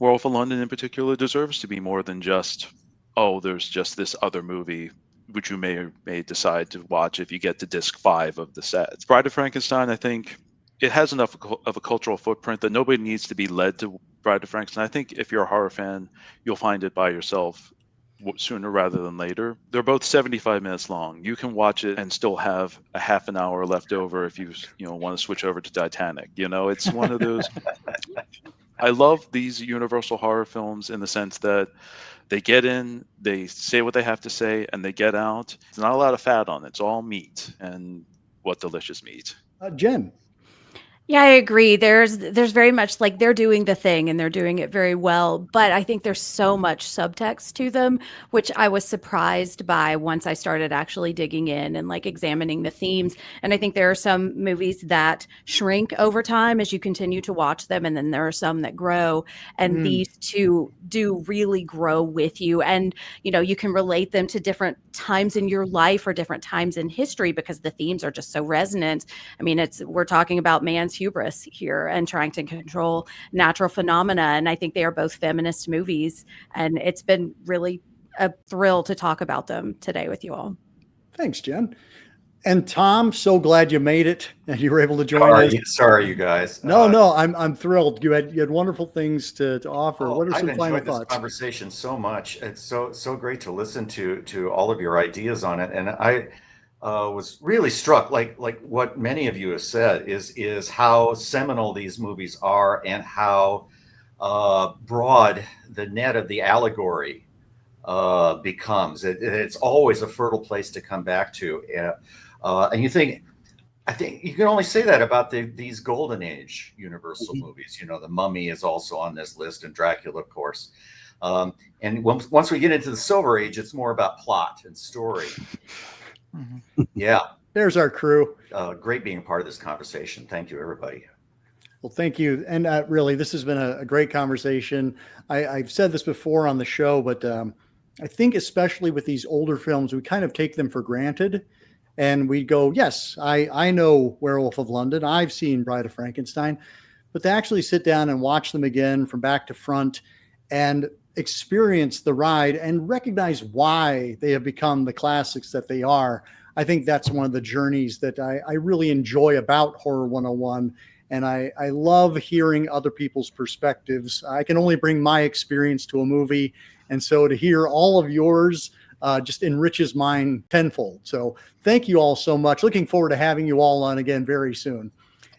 Werewolf of London in particular deserves to be more than just, there's just this other movie which you may decide to watch if you get to disc 5 of the set. Bride of Frankenstein, I think it has enough of a cultural footprint that nobody needs to be led to Bride of Frankenstein. I think if you're a horror fan, you'll find it by yourself sooner rather than later. They're both 75 minutes long. You can watch it and still have a half an hour left over if you want to switch over to Titanic. It's one of those. I love these Universal horror films in the sense that they get in, they say what they have to say, and they get out. There's not a lot of fat on it. It's all meat, and what delicious meat. Jen? Yeah, I agree. There's very much like they're doing the thing and they're doing it very well, but I think there's so much subtext to them, which I was surprised by once I started actually digging in and like examining the themes. And I think there are some movies that shrink over time as you continue to watch them, and then there are some that grow, and these two do really grow with you. And you can relate them to different times in your life or different times in history because the themes are just so resonant. I mean, we're talking about man's hubris here and trying to control natural phenomena. And I think they are both feminist movies. And it's been really a thrill to talk about them today with you all. Thanks, Jen. And Tom, so glad you made it and you were able to join us. Sorry, you guys. No, I'm thrilled. You had wonderful things to offer. What are some final thoughts? I've enjoyed this conversation so much. It's so great to listen to all of your ideas on it. And I was really struck, like what many of you have said, is how seminal these movies are and how broad the net of the allegory becomes. It's always a fertile place to come back to. And I think you can only say that about these golden age Universal movies. You know, The Mummy is also on this list, and Dracula, of course. And once we get into the Silver Age, it's more about plot and story. Yeah. There's our crew. Great being a part of this conversation. Thank you, everybody. Well, thank you. And really, this has been a great conversation. I've said this before on the show, but I think especially with these older films, we kind of take them for granted. And we go, yes, I know Werewolf of London. I've seen Bride of Frankenstein. But to actually sit down and watch them again from back to front and experience the ride and recognize why they have become the classics that they are, I think that's one of the journeys that I really enjoy about Horror 101. And I love hearing other people's perspectives. I can only bring my experience to a movie. And so to hear all of yours just enriches mine tenfold. So thank you all so much. Looking forward to having you all on again very soon.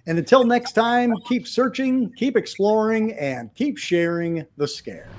And until next time, keep searching, keep exploring, and keep sharing the scare.